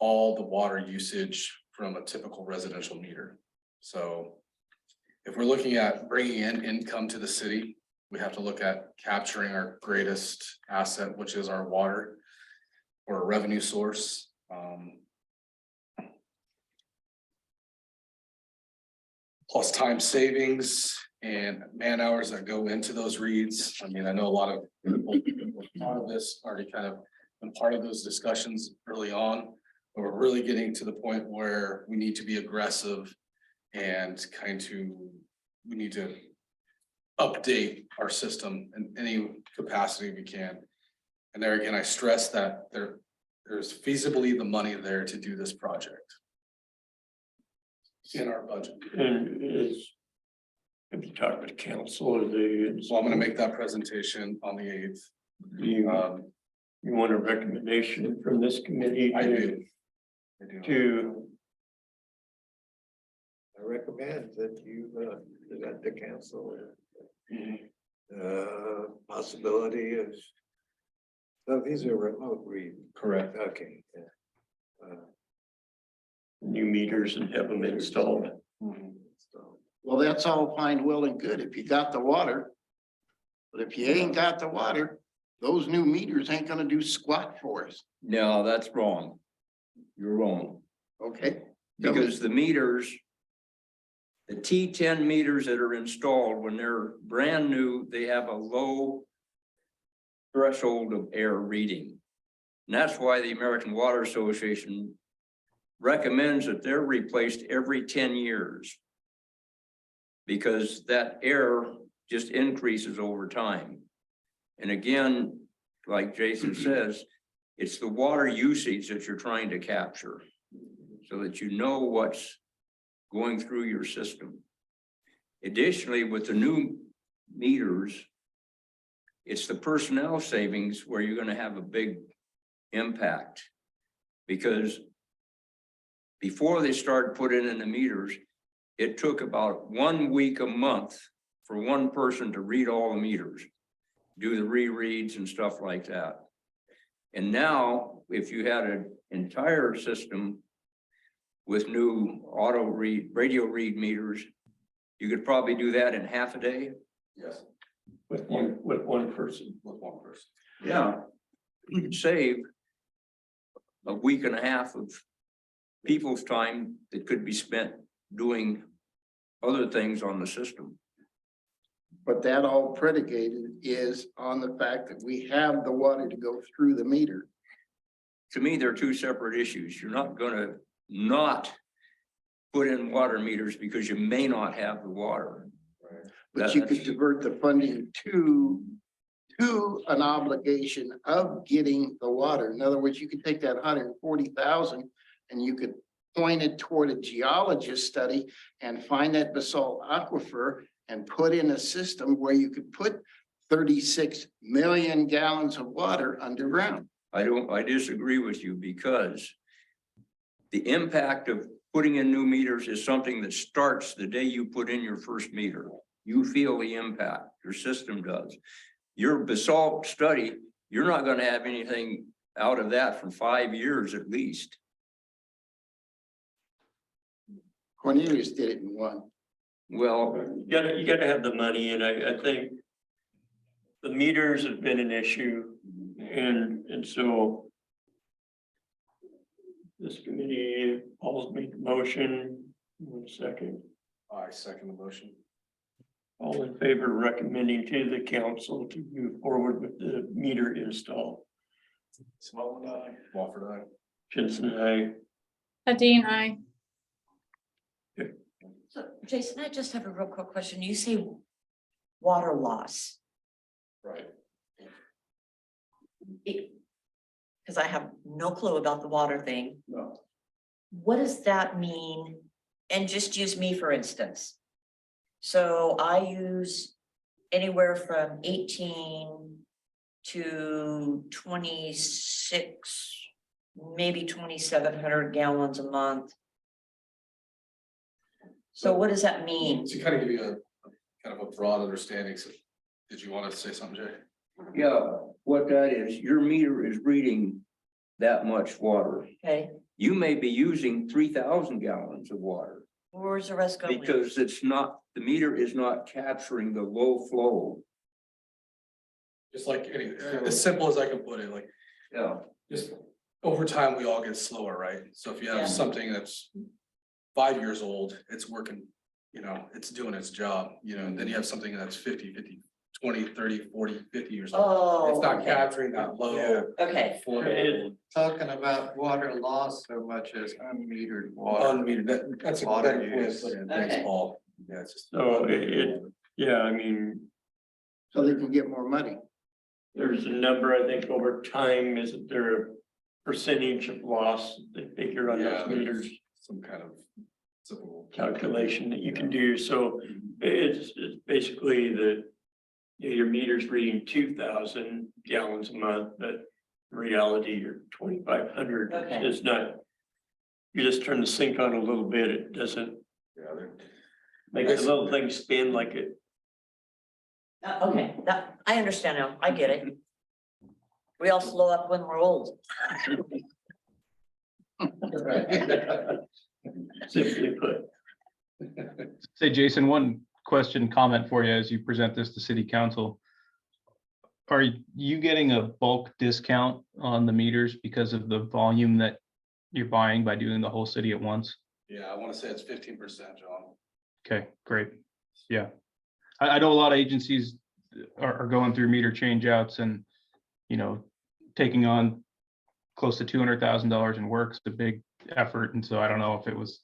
all the water usage from a typical residential meter. So if we're looking at bringing in income to the city, we have to look at capturing our greatest asset, which is our water, or a revenue source. Plus time savings and man hours that go into those reads. I mean, I know a lot of people part of this already kind of been part of those discussions early on, but we're really getting to the point where we need to be aggressive and we need to update our system in any capacity we can. And there again, I stress that there's feasibly the money there to do this project in our budget. And have you talked with council or So I'm gonna make that presentation on the 8th. You want a recommendation from this committee? I do. To, I recommend that you present to council possibility of, so these are remote read. Correct. Okay. Yeah. new meters and have them installed. So, Well, that's all fine, well and good if you got the water. But if you ain't got the water, those new meters ain't gonna do squat for us, No, that's wrong. You're wrong. okay? Because the meters, the T10 meters that are installed, when they're brand new, they have a low threshold of error reading. And that's why the American Water Association recommends that they're replaced every 10 years. Because that error just increases over time. And again, like Jason says, it's the water usage that you're trying to capture so that you know what's going through your system. Additionally, with the new meters, it's the personnel savings where you're going to have a big impact. Because before they started putting in the meters, it took about 1 week a month for one person to read all the meters, do the rereads and stuff like that. And now, if you had an entire system with new radio read meters, you could probably do that in half a day. Yes, with one person. with one person. Yeah. You could save a week and a half of people's time that could be spent doing other things on the system. But that all predicated is on the fact that we have the water to go through the meter. To me, they're two separate issues. You're not gonna not put in water meters because you may not have the water. But you could divert the funding to an obligation of getting the water. In other words, you could take that 140,000 and you could point it toward a geologist study and find that basalt aquifer and put in a system where you could put 36 million gallons of water underground. I disagree with you because the impact of putting in new meters is something that starts the day you put in your first meter. You feel the impact, your system does. Your basalt study, you're not gonna have anything out of that for 5 years at least. Cornelius did it in one. Well, You gotta have the money, and I think the meters have been an issue, and so this committee, Paul's made the motion, 1 second. I second the motion. All in favor of recommending to the council to move forward with the meter install. Small and I. Walford, I. Jensen, I. Adine, I. So Jason, I just have a real quick question. You say water loss. Right. Because I have no clue about the water thing. no. What does that mean? And just use me for instance. So I use anywhere from 18 to 26, maybe 2,700 gallons a month. So what does that mean? To kind of give you a kind of a broad understanding, so did you want to say something, Jay? Yeah, what that is, your meter is reading that much water. Okay, You may be using 3,000 gallons of water where's the rest going? because it's not, the meter is not capturing the low flow. Just like any, as simple as I can put it, like, Yeah. just over time, we all get slower, right? So if you Yeah. have something that's 5 years old, it's working, you know, it's doing its job, you know, and then you have something that's 50, 20, 30, 40, 50 years old. Oh, It's not okay. capturing that low. Okay, flow. Talking about water loss so much as unmetered water. Unmetered, that's a Water better point. use. Thanks, Okay. Paul. Yeah, it's just. So yeah, I mean, So they can get more money. there's a number, I think, over time, isn't there a percentage of loss they figure on Yeah, those there's meters some kind of simple calculation that you can do, so it's basically your meter's reading 2,000 gallons a month, but in reality, you're 2,500. Okay. It's not, you just turn the sink on a little bit, it doesn't Yeah, they're- make the little thing spin like it. okay, that, I understand now, I get it. We all slow up when we're old. Simply put. Say, Jason, one question, comment for you as you present this to city council. Are you getting a bulk discount on the meters because of the volume that you're buying by doing the whole city at once? Yeah, I want to say it's 15%, John. Okay, great. Yeah. I know a lot of agencies are going through meter change outs and, you know, taking on close to $200,000 in work is a big effort. And so I don't know if it was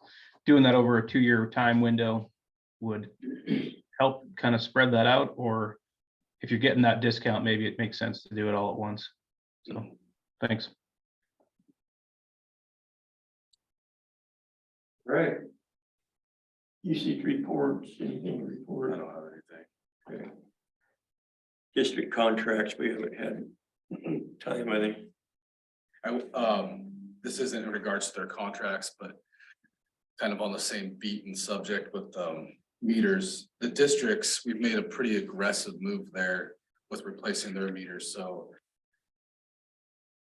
doing that over a 2-year time window would help kind of spread that out, or if you're getting that discount, maybe it makes sense to do it all at once. So, thanks. Right. UC reports, anything I report? don't have anything. Okay. District contracts, we haven't had time, I think. This isn't in regards to their contracts, but kind of on the same beat and subject with meters. The districts, we've made a pretty aggressive move there with replacing their meters, so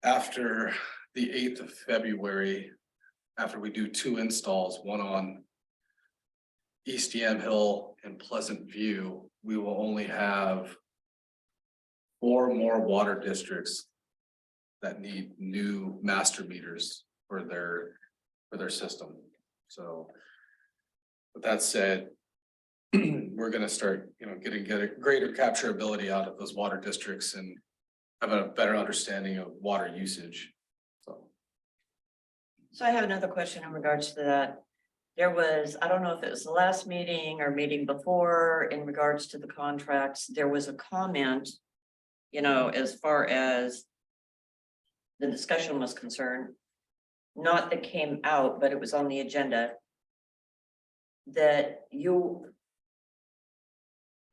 after the 8th of February, after we do 2 installs, one on East Yam Hill and Pleasant View, we will only have 4 more water districts that need new master meters for their system. So with that said, we're gonna start, get a greater capturability out of those water districts and have a better understanding of water usage. So I have another question in regards to that. There was, I don't know if it was the last meeting or meeting before, in regards to the contracts, there was a comment, as far as the discussion was concerned, not that came out, but it was on the agenda, that the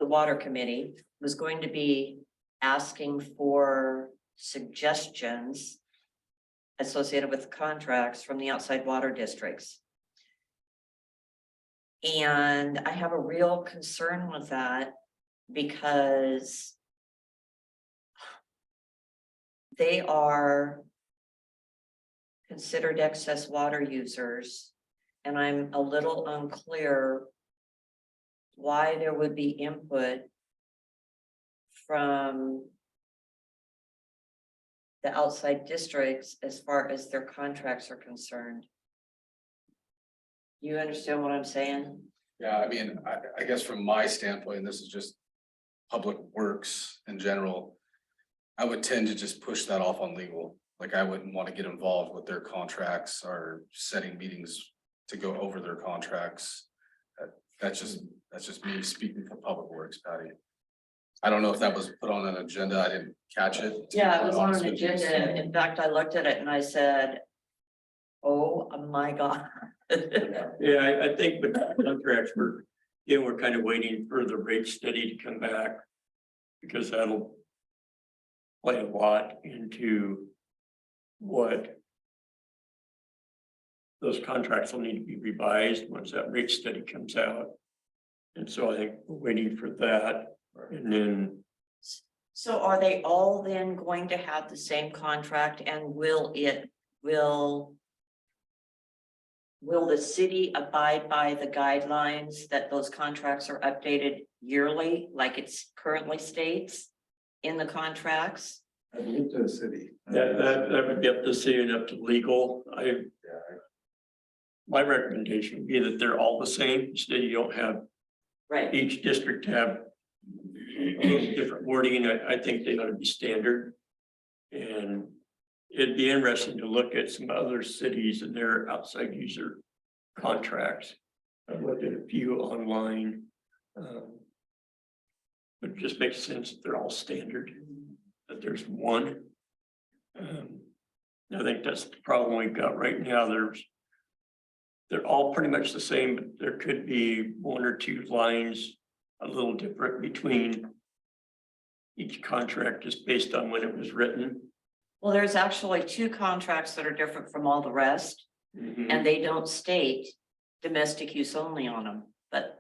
water committee was going to be asking for suggestions associated with contracts from the outside water districts. And I have a real concern with that because they are considered excess water users. And I'm a little unclear why there would be input from the outside districts as far as their contracts are concerned. You understand what I'm saying? Yeah, I mean, I guess from my standpoint, and this is just public works in general, I would tend to just push that off on legal. Like, I wouldn't want to get involved with their contracts or setting meetings to go over their contracts. That's just me speaking for public works, Patty. I don't know if that was put on an agenda. I didn't catch it. Yeah, it was on an agenda. In fact, I looked at it and I said, oh my God. Yeah, I think with contracts, we're kind of waiting for the rate study to come back. Because that'll play a lot into what those contracts will need to be revised once that rate study comes out. And so I think we're waiting for that. And then, So are they all then going to have the same contract, and will the city abide by the guidelines that those contracts are updated yearly, like it's currently states in the contracts? I believe to the city. that would be up to city and up to legal. My recommendation would be that they're all the same, instead you don't have Right. each district have different wording. I think they ought to be standard. And it'd be interesting to look at some other cities and their outside user contracts. I've looked at a few online. But it just makes sense that they're all standard, that there's one. I think that's the problem we've got right now. They're all pretty much the same, but there could be 1 or 2 lines a little different between each contract just based on when it was written. Well, there's actually 2 contracts that are different from all the rest, and they don't state domestic use only on them. But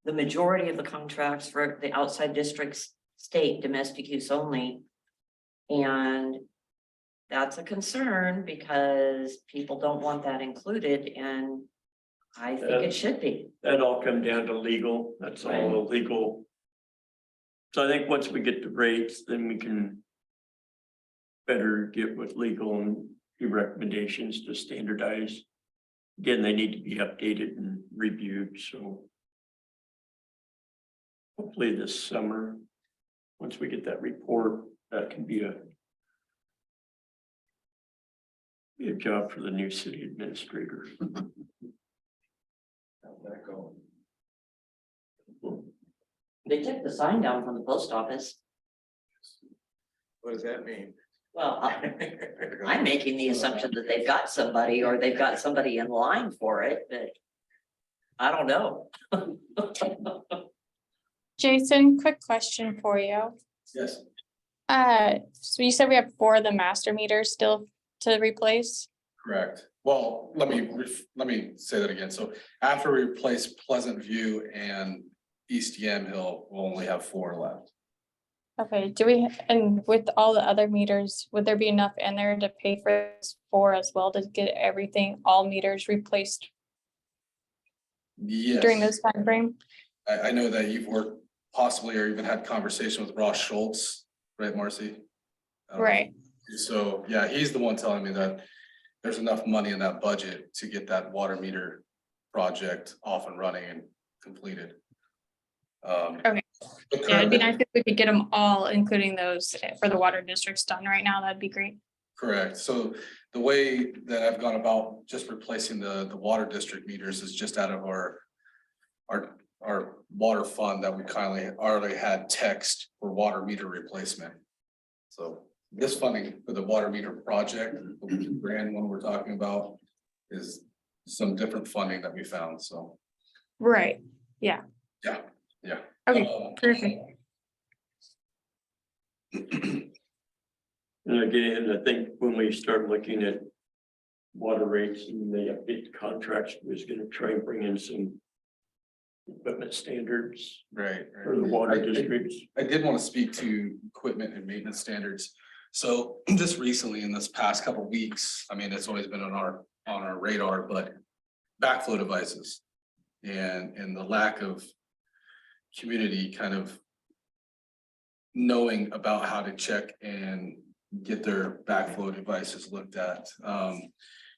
the majority of the contracts for the outside districts state domestic use only. And that's a concern because people don't want that included, and I think it should be. That all come down to legal. That's all legal. So I think once we get the rates, then we can better get with legal and do recommendations to standardize. Again, they need to be updated and reviewed, so hopefully this summer, once we get that report, that can be a job for the new city administrator. How's that going? They took the sign down from the post office. What does that mean? Well, I'm making the assumption that they've got somebody, or they've got somebody in line for it, but I don't know. Jason, quick question for you. Yes, So you said we have 4 of the master meters still to replace? correct. Well, let me say that again. So after we replace Pleasant View and East Yam Hill, we'll only have 4 left. Okay, and with all the other meters, would there be enough in there to pay for this for as well to get everything, all meters replaced during Yes, this time frame? I know that you've worked possibly or even had conversation with Ross Schultz, right, Marcy? Right, So, yeah, he's the one telling me that there's enough money in that budget to get that water meter project off and running and completed. Okay. but yeah, it'd be currently- nice if we could get them all, including those for the water districts done right now, that'd be great. Correct. So the way that I've gone about just replacing the water district meters is just out of our water fund that we kindly already had text for water meter replacement. So this funding for the water meter project, the grand one we're talking about, is some different funding that we found, so, Right, yeah. okay, perfect. And again, I think when we start looking at water rates and the update contracts, we're just gonna try and bring in some equipment standards Right. for the water districts. I did want to speak to equipment and maintenance standards. So just recently in this past couple of weeks, I mean, it's always been on our radar, but backflow devices. And the lack of community kind of knowing about how to check and get their backflow devices looked at.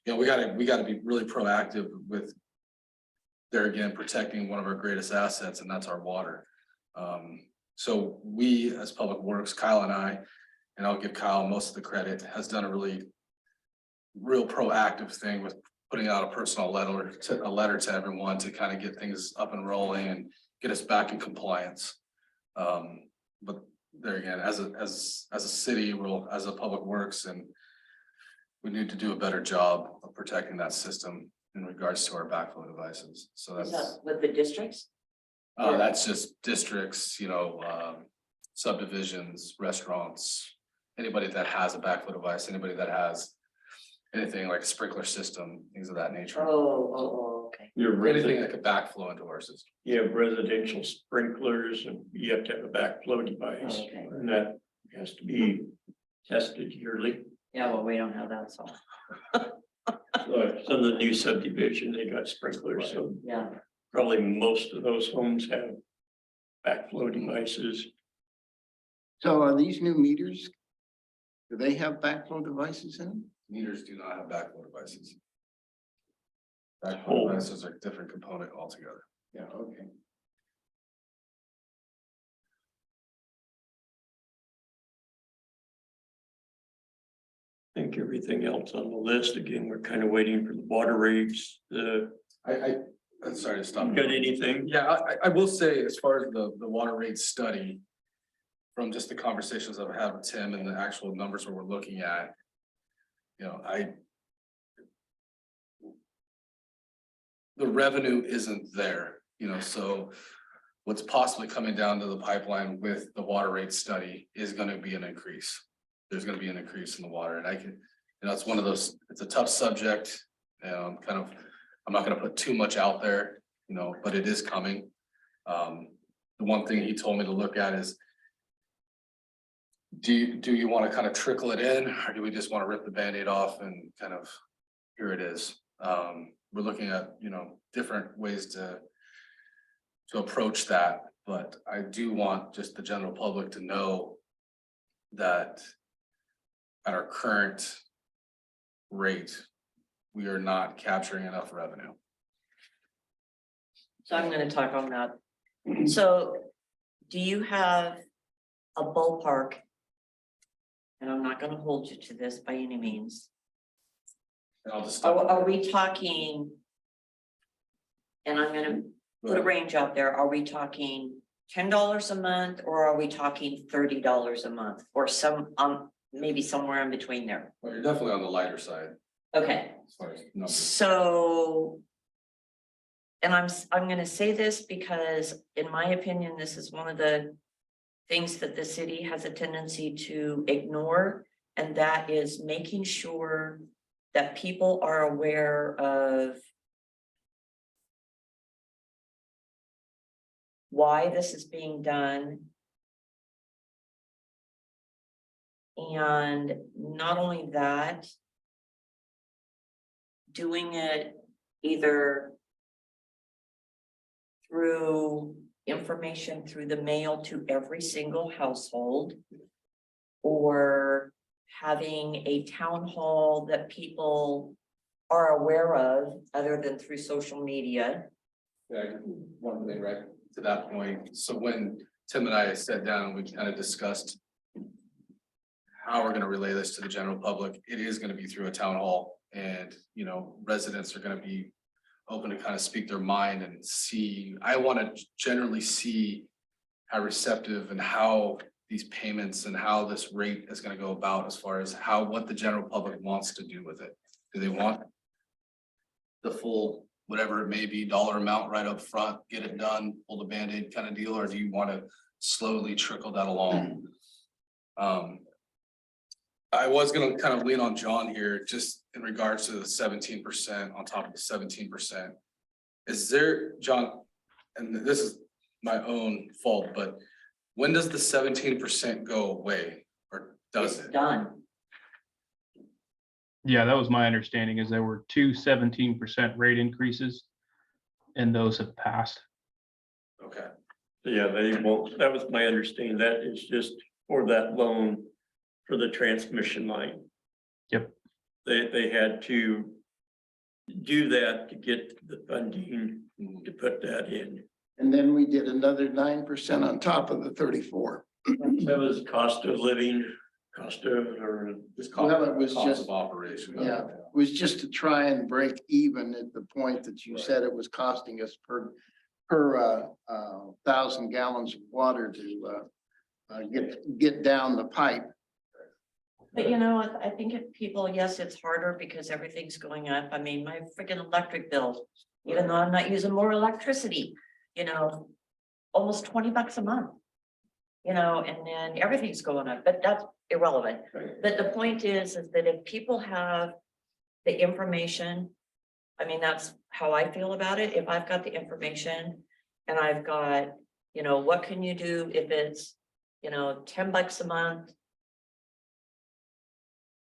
We gotta be really proactive with there again, protecting one of our greatest assets, and that's our water. So we, as Public Works, Kyle and I, and I'll give Kyle most of the credit, has done a real proactive thing with putting out a personal letter to everyone to kind of get things up and rolling and get us back in compliance. But there again, as a city, as a Public Works, and we need to do a better job of protecting that system in regards to our backflow devices. So Is that's, that with the districts? that's just districts, subdivisions, restaurants, anybody that has a backflow device, anybody that has anything like a sprinkler system, things of that nature. Okay. Your Anything resident, that could backflow into our system. you have residential sprinklers and you have to have a backflow device. Okay. And that has to be tested yearly. Yeah, well, we don't have that, so, Like some of the new subdivision, they got sprinklers, so yeah. probably most of those homes have backflow devices. So are these new meters? Do they have backflow devices in them? Meters do not have backflow devices. Oh. Backflow devices are a different component altogether. Yeah, okay. I think everything else on the list, again, we're kind of waiting for the water rates, I'm sorry to stop. got anything? Yeah, I will say, as far as the water rate study, from just the conversations I've had with Tim and the actual numbers that we're looking at, the revenue isn't there, so what's possibly coming down to the pipeline with the water rate study is gonna be an increase. There's gonna be an increase in the water, and it's one of those, it's a tough subject, I'm not gonna put too much out there, but it is coming. The one thing he told me to look at is, do you want to kind of trickle it in, or do we just want to rip the Band-Aid off and kind of, here it is? We're looking at, different ways to approach that, but I do want just the general public to know that at our current rate, we are not capturing enough revenue. So I'm gonna talk on that. So do you have a ballpark? And I'm not gonna hold you to this by any means. And I'll just stop. Are we talking? And I'm gonna put a range out there. Are we talking $10 a month or are we talking $30 a month? Or maybe somewhere in between there? Well, you're definitely on the lighter side Okay. as far as numbers. So. And I'm gonna say this because in my opinion, this is one of the things that the city has a tendency to ignore. And that is making sure that people are aware of why this is being done And not only that, doing it either through information through the mail to every single household, or having a town hall that people are aware of other than through social media. Yeah, one thing right to that point. So when Tim and I sat down, we kind of discussed how we're gonna relay this to the general public. It is gonna be through a town hall, and, you know, residents are gonna be open to kind of speak their mind and see. I want to generally see how receptive and how these payments and how this rate is gonna go about, as far as what the general public wants to do with it. Do they want the full, whatever it may be, dollar amount right up front, get it done, pull the Band-Aid kind of deal, or do you want to slowly trickle that along? I was gonna kind of lean on John here, just in regards to the 17% on top of the 17%. Is there, John, and this is my own fault, but when does the 17% go away, or does It's it? done. Yeah, that was my understanding, is there were two 17% rate increases, and those have passed. Okay, Yeah, they won't, that was my understanding. That is just for that loan for the transmission line. Yep. They had to do that to get the funding to put that in. And then we did another 9% on top of the 34. That was cost of living, cost of, or just Well, it was cost just- of operation. Yeah. It was just to try and break even at the point that you said it was costing us per 1,000 gallons of water to get down the pipe. But you know, I think if people, yes, it's harder because everything's going up. I mean, my freaking electric bill, even though I'm not using more electricity, you know, almost $20 a month. You know, and then everything's going up, but that's irrelevant. But the point is that if people have the information, I mean, that's how I feel about it. If I've got the information and I've got, you know, what can you do if it's, you know, $10 a month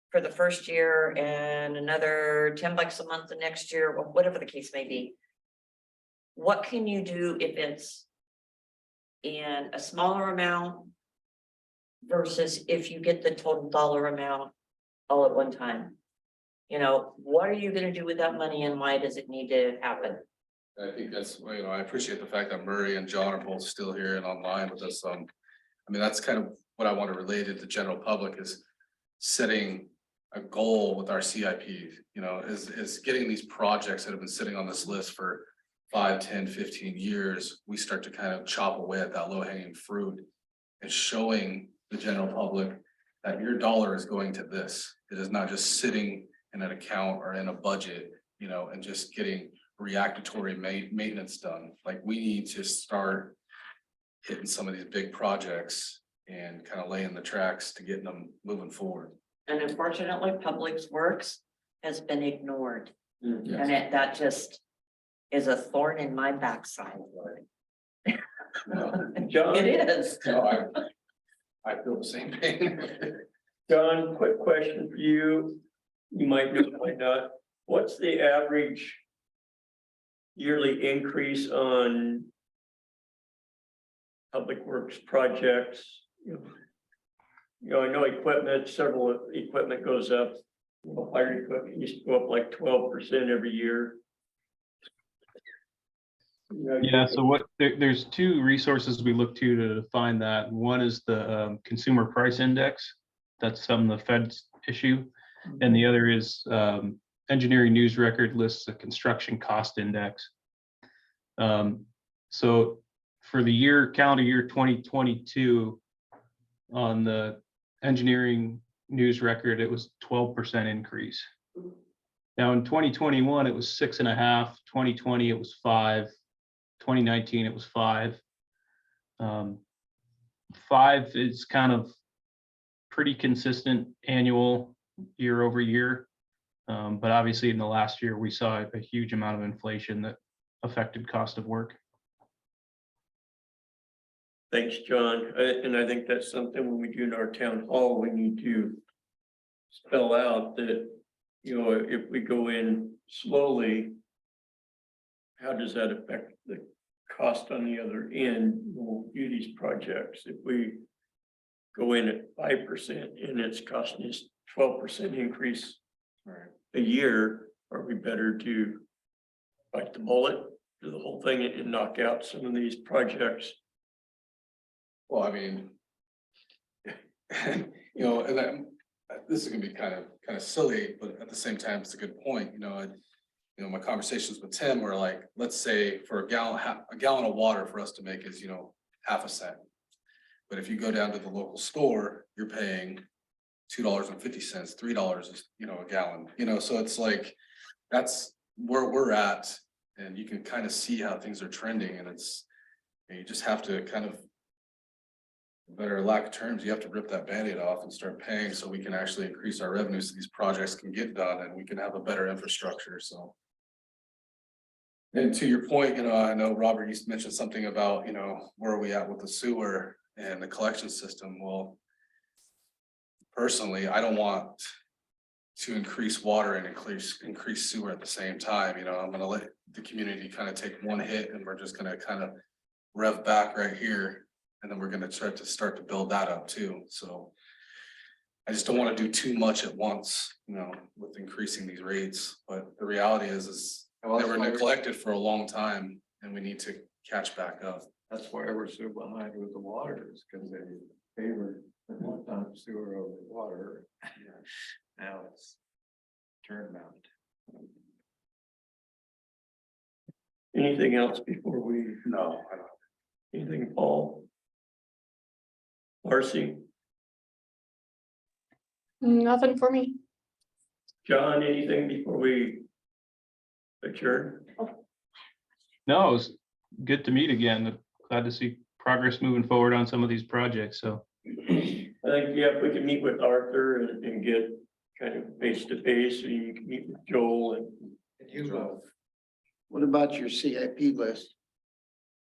for the first year and another $10 a month the next year, or whatever the case may be. What can you do if it's in a smaller amount versus if you get the total dollar amount all at one time? You know, what are you gonna do with that money and why does it need to happen? I think that's, you know, I appreciate the fact that Murray and John are both still here and online with us. I mean, that's kind of what I want to relay to the general public, is setting a goal with our CIP, you know, is getting these projects that have been sitting on this list for 5, 10, 15 years. We start to kind of chop away at that low hanging fruit and showing the general public that your dollar is going to this. It is not just sitting in an account or in a budget, you know, and just getting reactatory maintenance done. Like, we need to start hitting some of these big projects and kind of laying the tracks to getting them moving forward. And unfortunately, Public Works has been ignored. Yes. And that just is a thorn in my backside. John? It is. No, I feel the same pain. John, quick question for you. You might know, might not. What's the average yearly increase on public works projects? You know, I know equipment, several equipment goes up. Fire equipment used to go up like 12% every year. Yeah, so there's two resources we look to find that. One is the Consumer Price Index. That's something the feds issue. And the other is Engineering News Record lists the Construction Cost Index. So for the calendar year 2022, on the Engineering News Record, it was 12% increase. Now in 2021, it was 6.5, 2020, it was 5, 2019, it was 5. 5 is kind of pretty consistent annual year over year. But obviously in the last year, we saw a huge amount of inflation that affected cost of work. Thanks, John. And I think that's something when we do in our town hall, we need to spell out that, you know, if we go in slowly, how does that affect the cost on the other end? We'll do these projects. If we go in at 5% and it's costing us 12% increase a year, are we better to bite the bullet, do the whole thing and knock out some of these projects? Well, I mean, you know, and then this is gonna be kind of silly, but at the same time, it's a good point, you know, my conversations with Tim were like, let's say for a gallon of water for us to make is, you know, half a cent. But if you go down to the local store, you're paying $2.50, $3, you know, a gallon, you know, so it's like, that's where we're at. And you can kind of see how things are trending, and you just have to kind of, better lack of terms, you have to rip that Band-Aid off and start paying so we can actually increase our revenues so these projects can get done and we can have a better infrastructure, so. And to your point, you know, I know Robert used to mention something about, you know, where are we at with the sewer and the collection system? Well, personally, I don't want to increase water and increase sewer at the same time. You know, I'm gonna let the community kind of take one hit and we're just gonna kind of rev back right here. And then we're gonna start to build that up too. So I just don't want to do too much at once, you know, with increasing these rates. But the reality is they were neglected for a long time and we need to catch back up. That's why we're so behind with the water, is because they favored at one time sewer over water. Now it's turned out. Anything else before we, No, I don't. anything, Paul? Marcy, Nothing for me. John, anything before we adjourn? No, it was good to meet again. Glad to see progress moving forward on some of these projects, so. I think, yeah, if we can meet with Arthur and get kind of face to face, so you can meet with Joel and. You, What about your CIP list?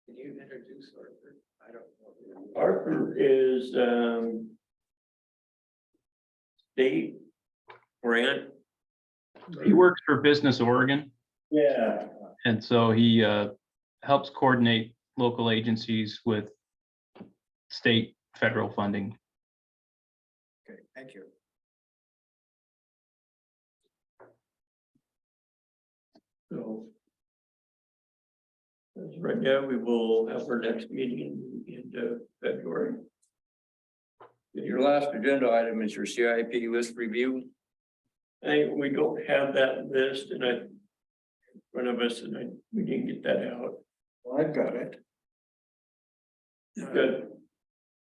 can you introduce Arthur? I don't know. Arthur is, state grant. He works for Business Oregon, Yeah. and so he helps coordinate local agencies with state, federal funding. Okay, thank you. So. As right now, we will have our next meeting in February. Your last agenda item is your CIP list review. We don't have that list and in front of us and we didn't get that out. Well, I've got it. Good.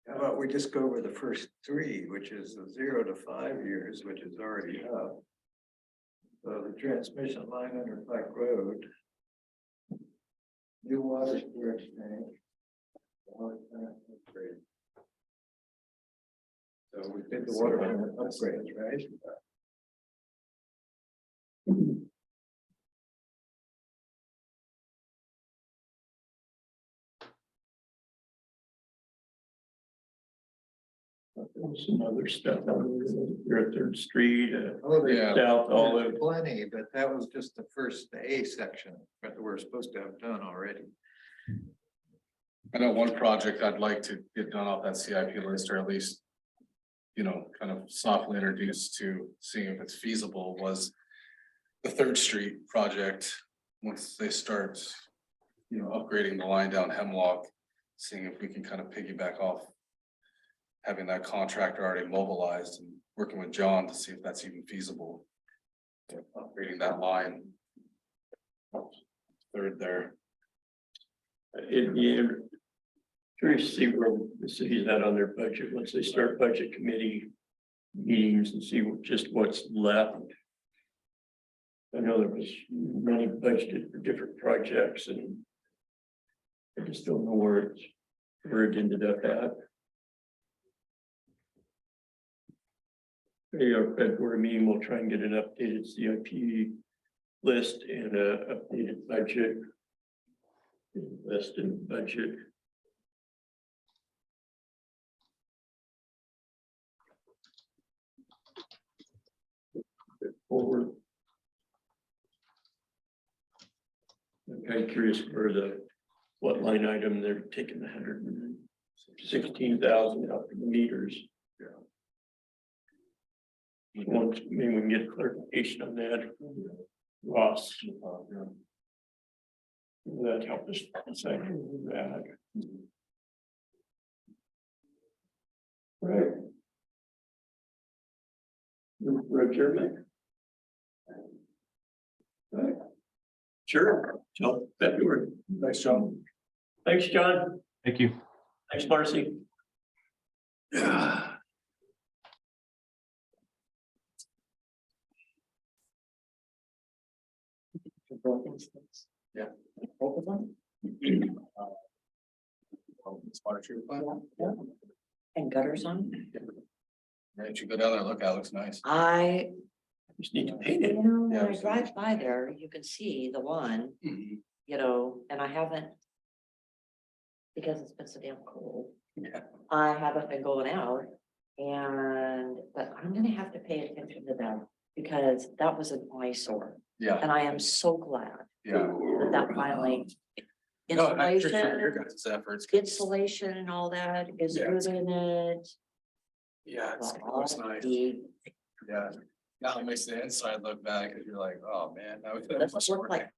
How about we just go over the first three, which is the 0 to 5 years, which is already up. So the transmission line under Pike Road. New water storage tank. Water plant upgrade. So we did the water plant upgrades, right? There was some other stuff on your Third Street, Oh, yeah. South Olive. Plenty, but that was just the first A section that we're supposed to have done already. I know one project I'd like to get done off that CIP list, or at least, you know, kind of softly introduced to seeing if it's feasible, was the Third Street project. Once they start, you know, upgrading the line down Hemlock, seeing if we can kind of piggyback off having that contractor already mobilized and working with John to see if that's even feasible. Upgrading that line. Third there. It'd be curious to see where the city's at on their budget, once they start budget committee meetings and see just what's left. I know there was money budgeted for different projects and I just don't know where it ended up at. Our February meeting, we'll try and get an updated CIP list and a updated budget. List and budget. I'm curious where what line item they're taking the 116,000 out for the meters. Once, maybe we can get clarification on that. Ross. That helped us decide that. Right. Procurement. Right. Sure, till February. Nice job. Thanks, John. Thank you. Thanks, Marcy. Yeah. Both of them? Water treatment plant. Yeah. And gutters on? Yeah, you should go down there, look, it looks nice. I, Just need to paint it. when Yeah, I drive by there, you can see the one, Mhm. and I haven't. Because it's been so damn cold. Yeah. I haven't been going out but I'm gonna have to pay attention to that because that was an eyesore. Yeah, And I am so glad yeah. that finally. No, I appreciate your Insulation, guys' efforts. 'cause- insulation and all that is Yeah, good in it. Yeah, it Well, looks nice. the- Yeah. Now it makes the inside look bad because you're like, oh, man. That was Doesn't look like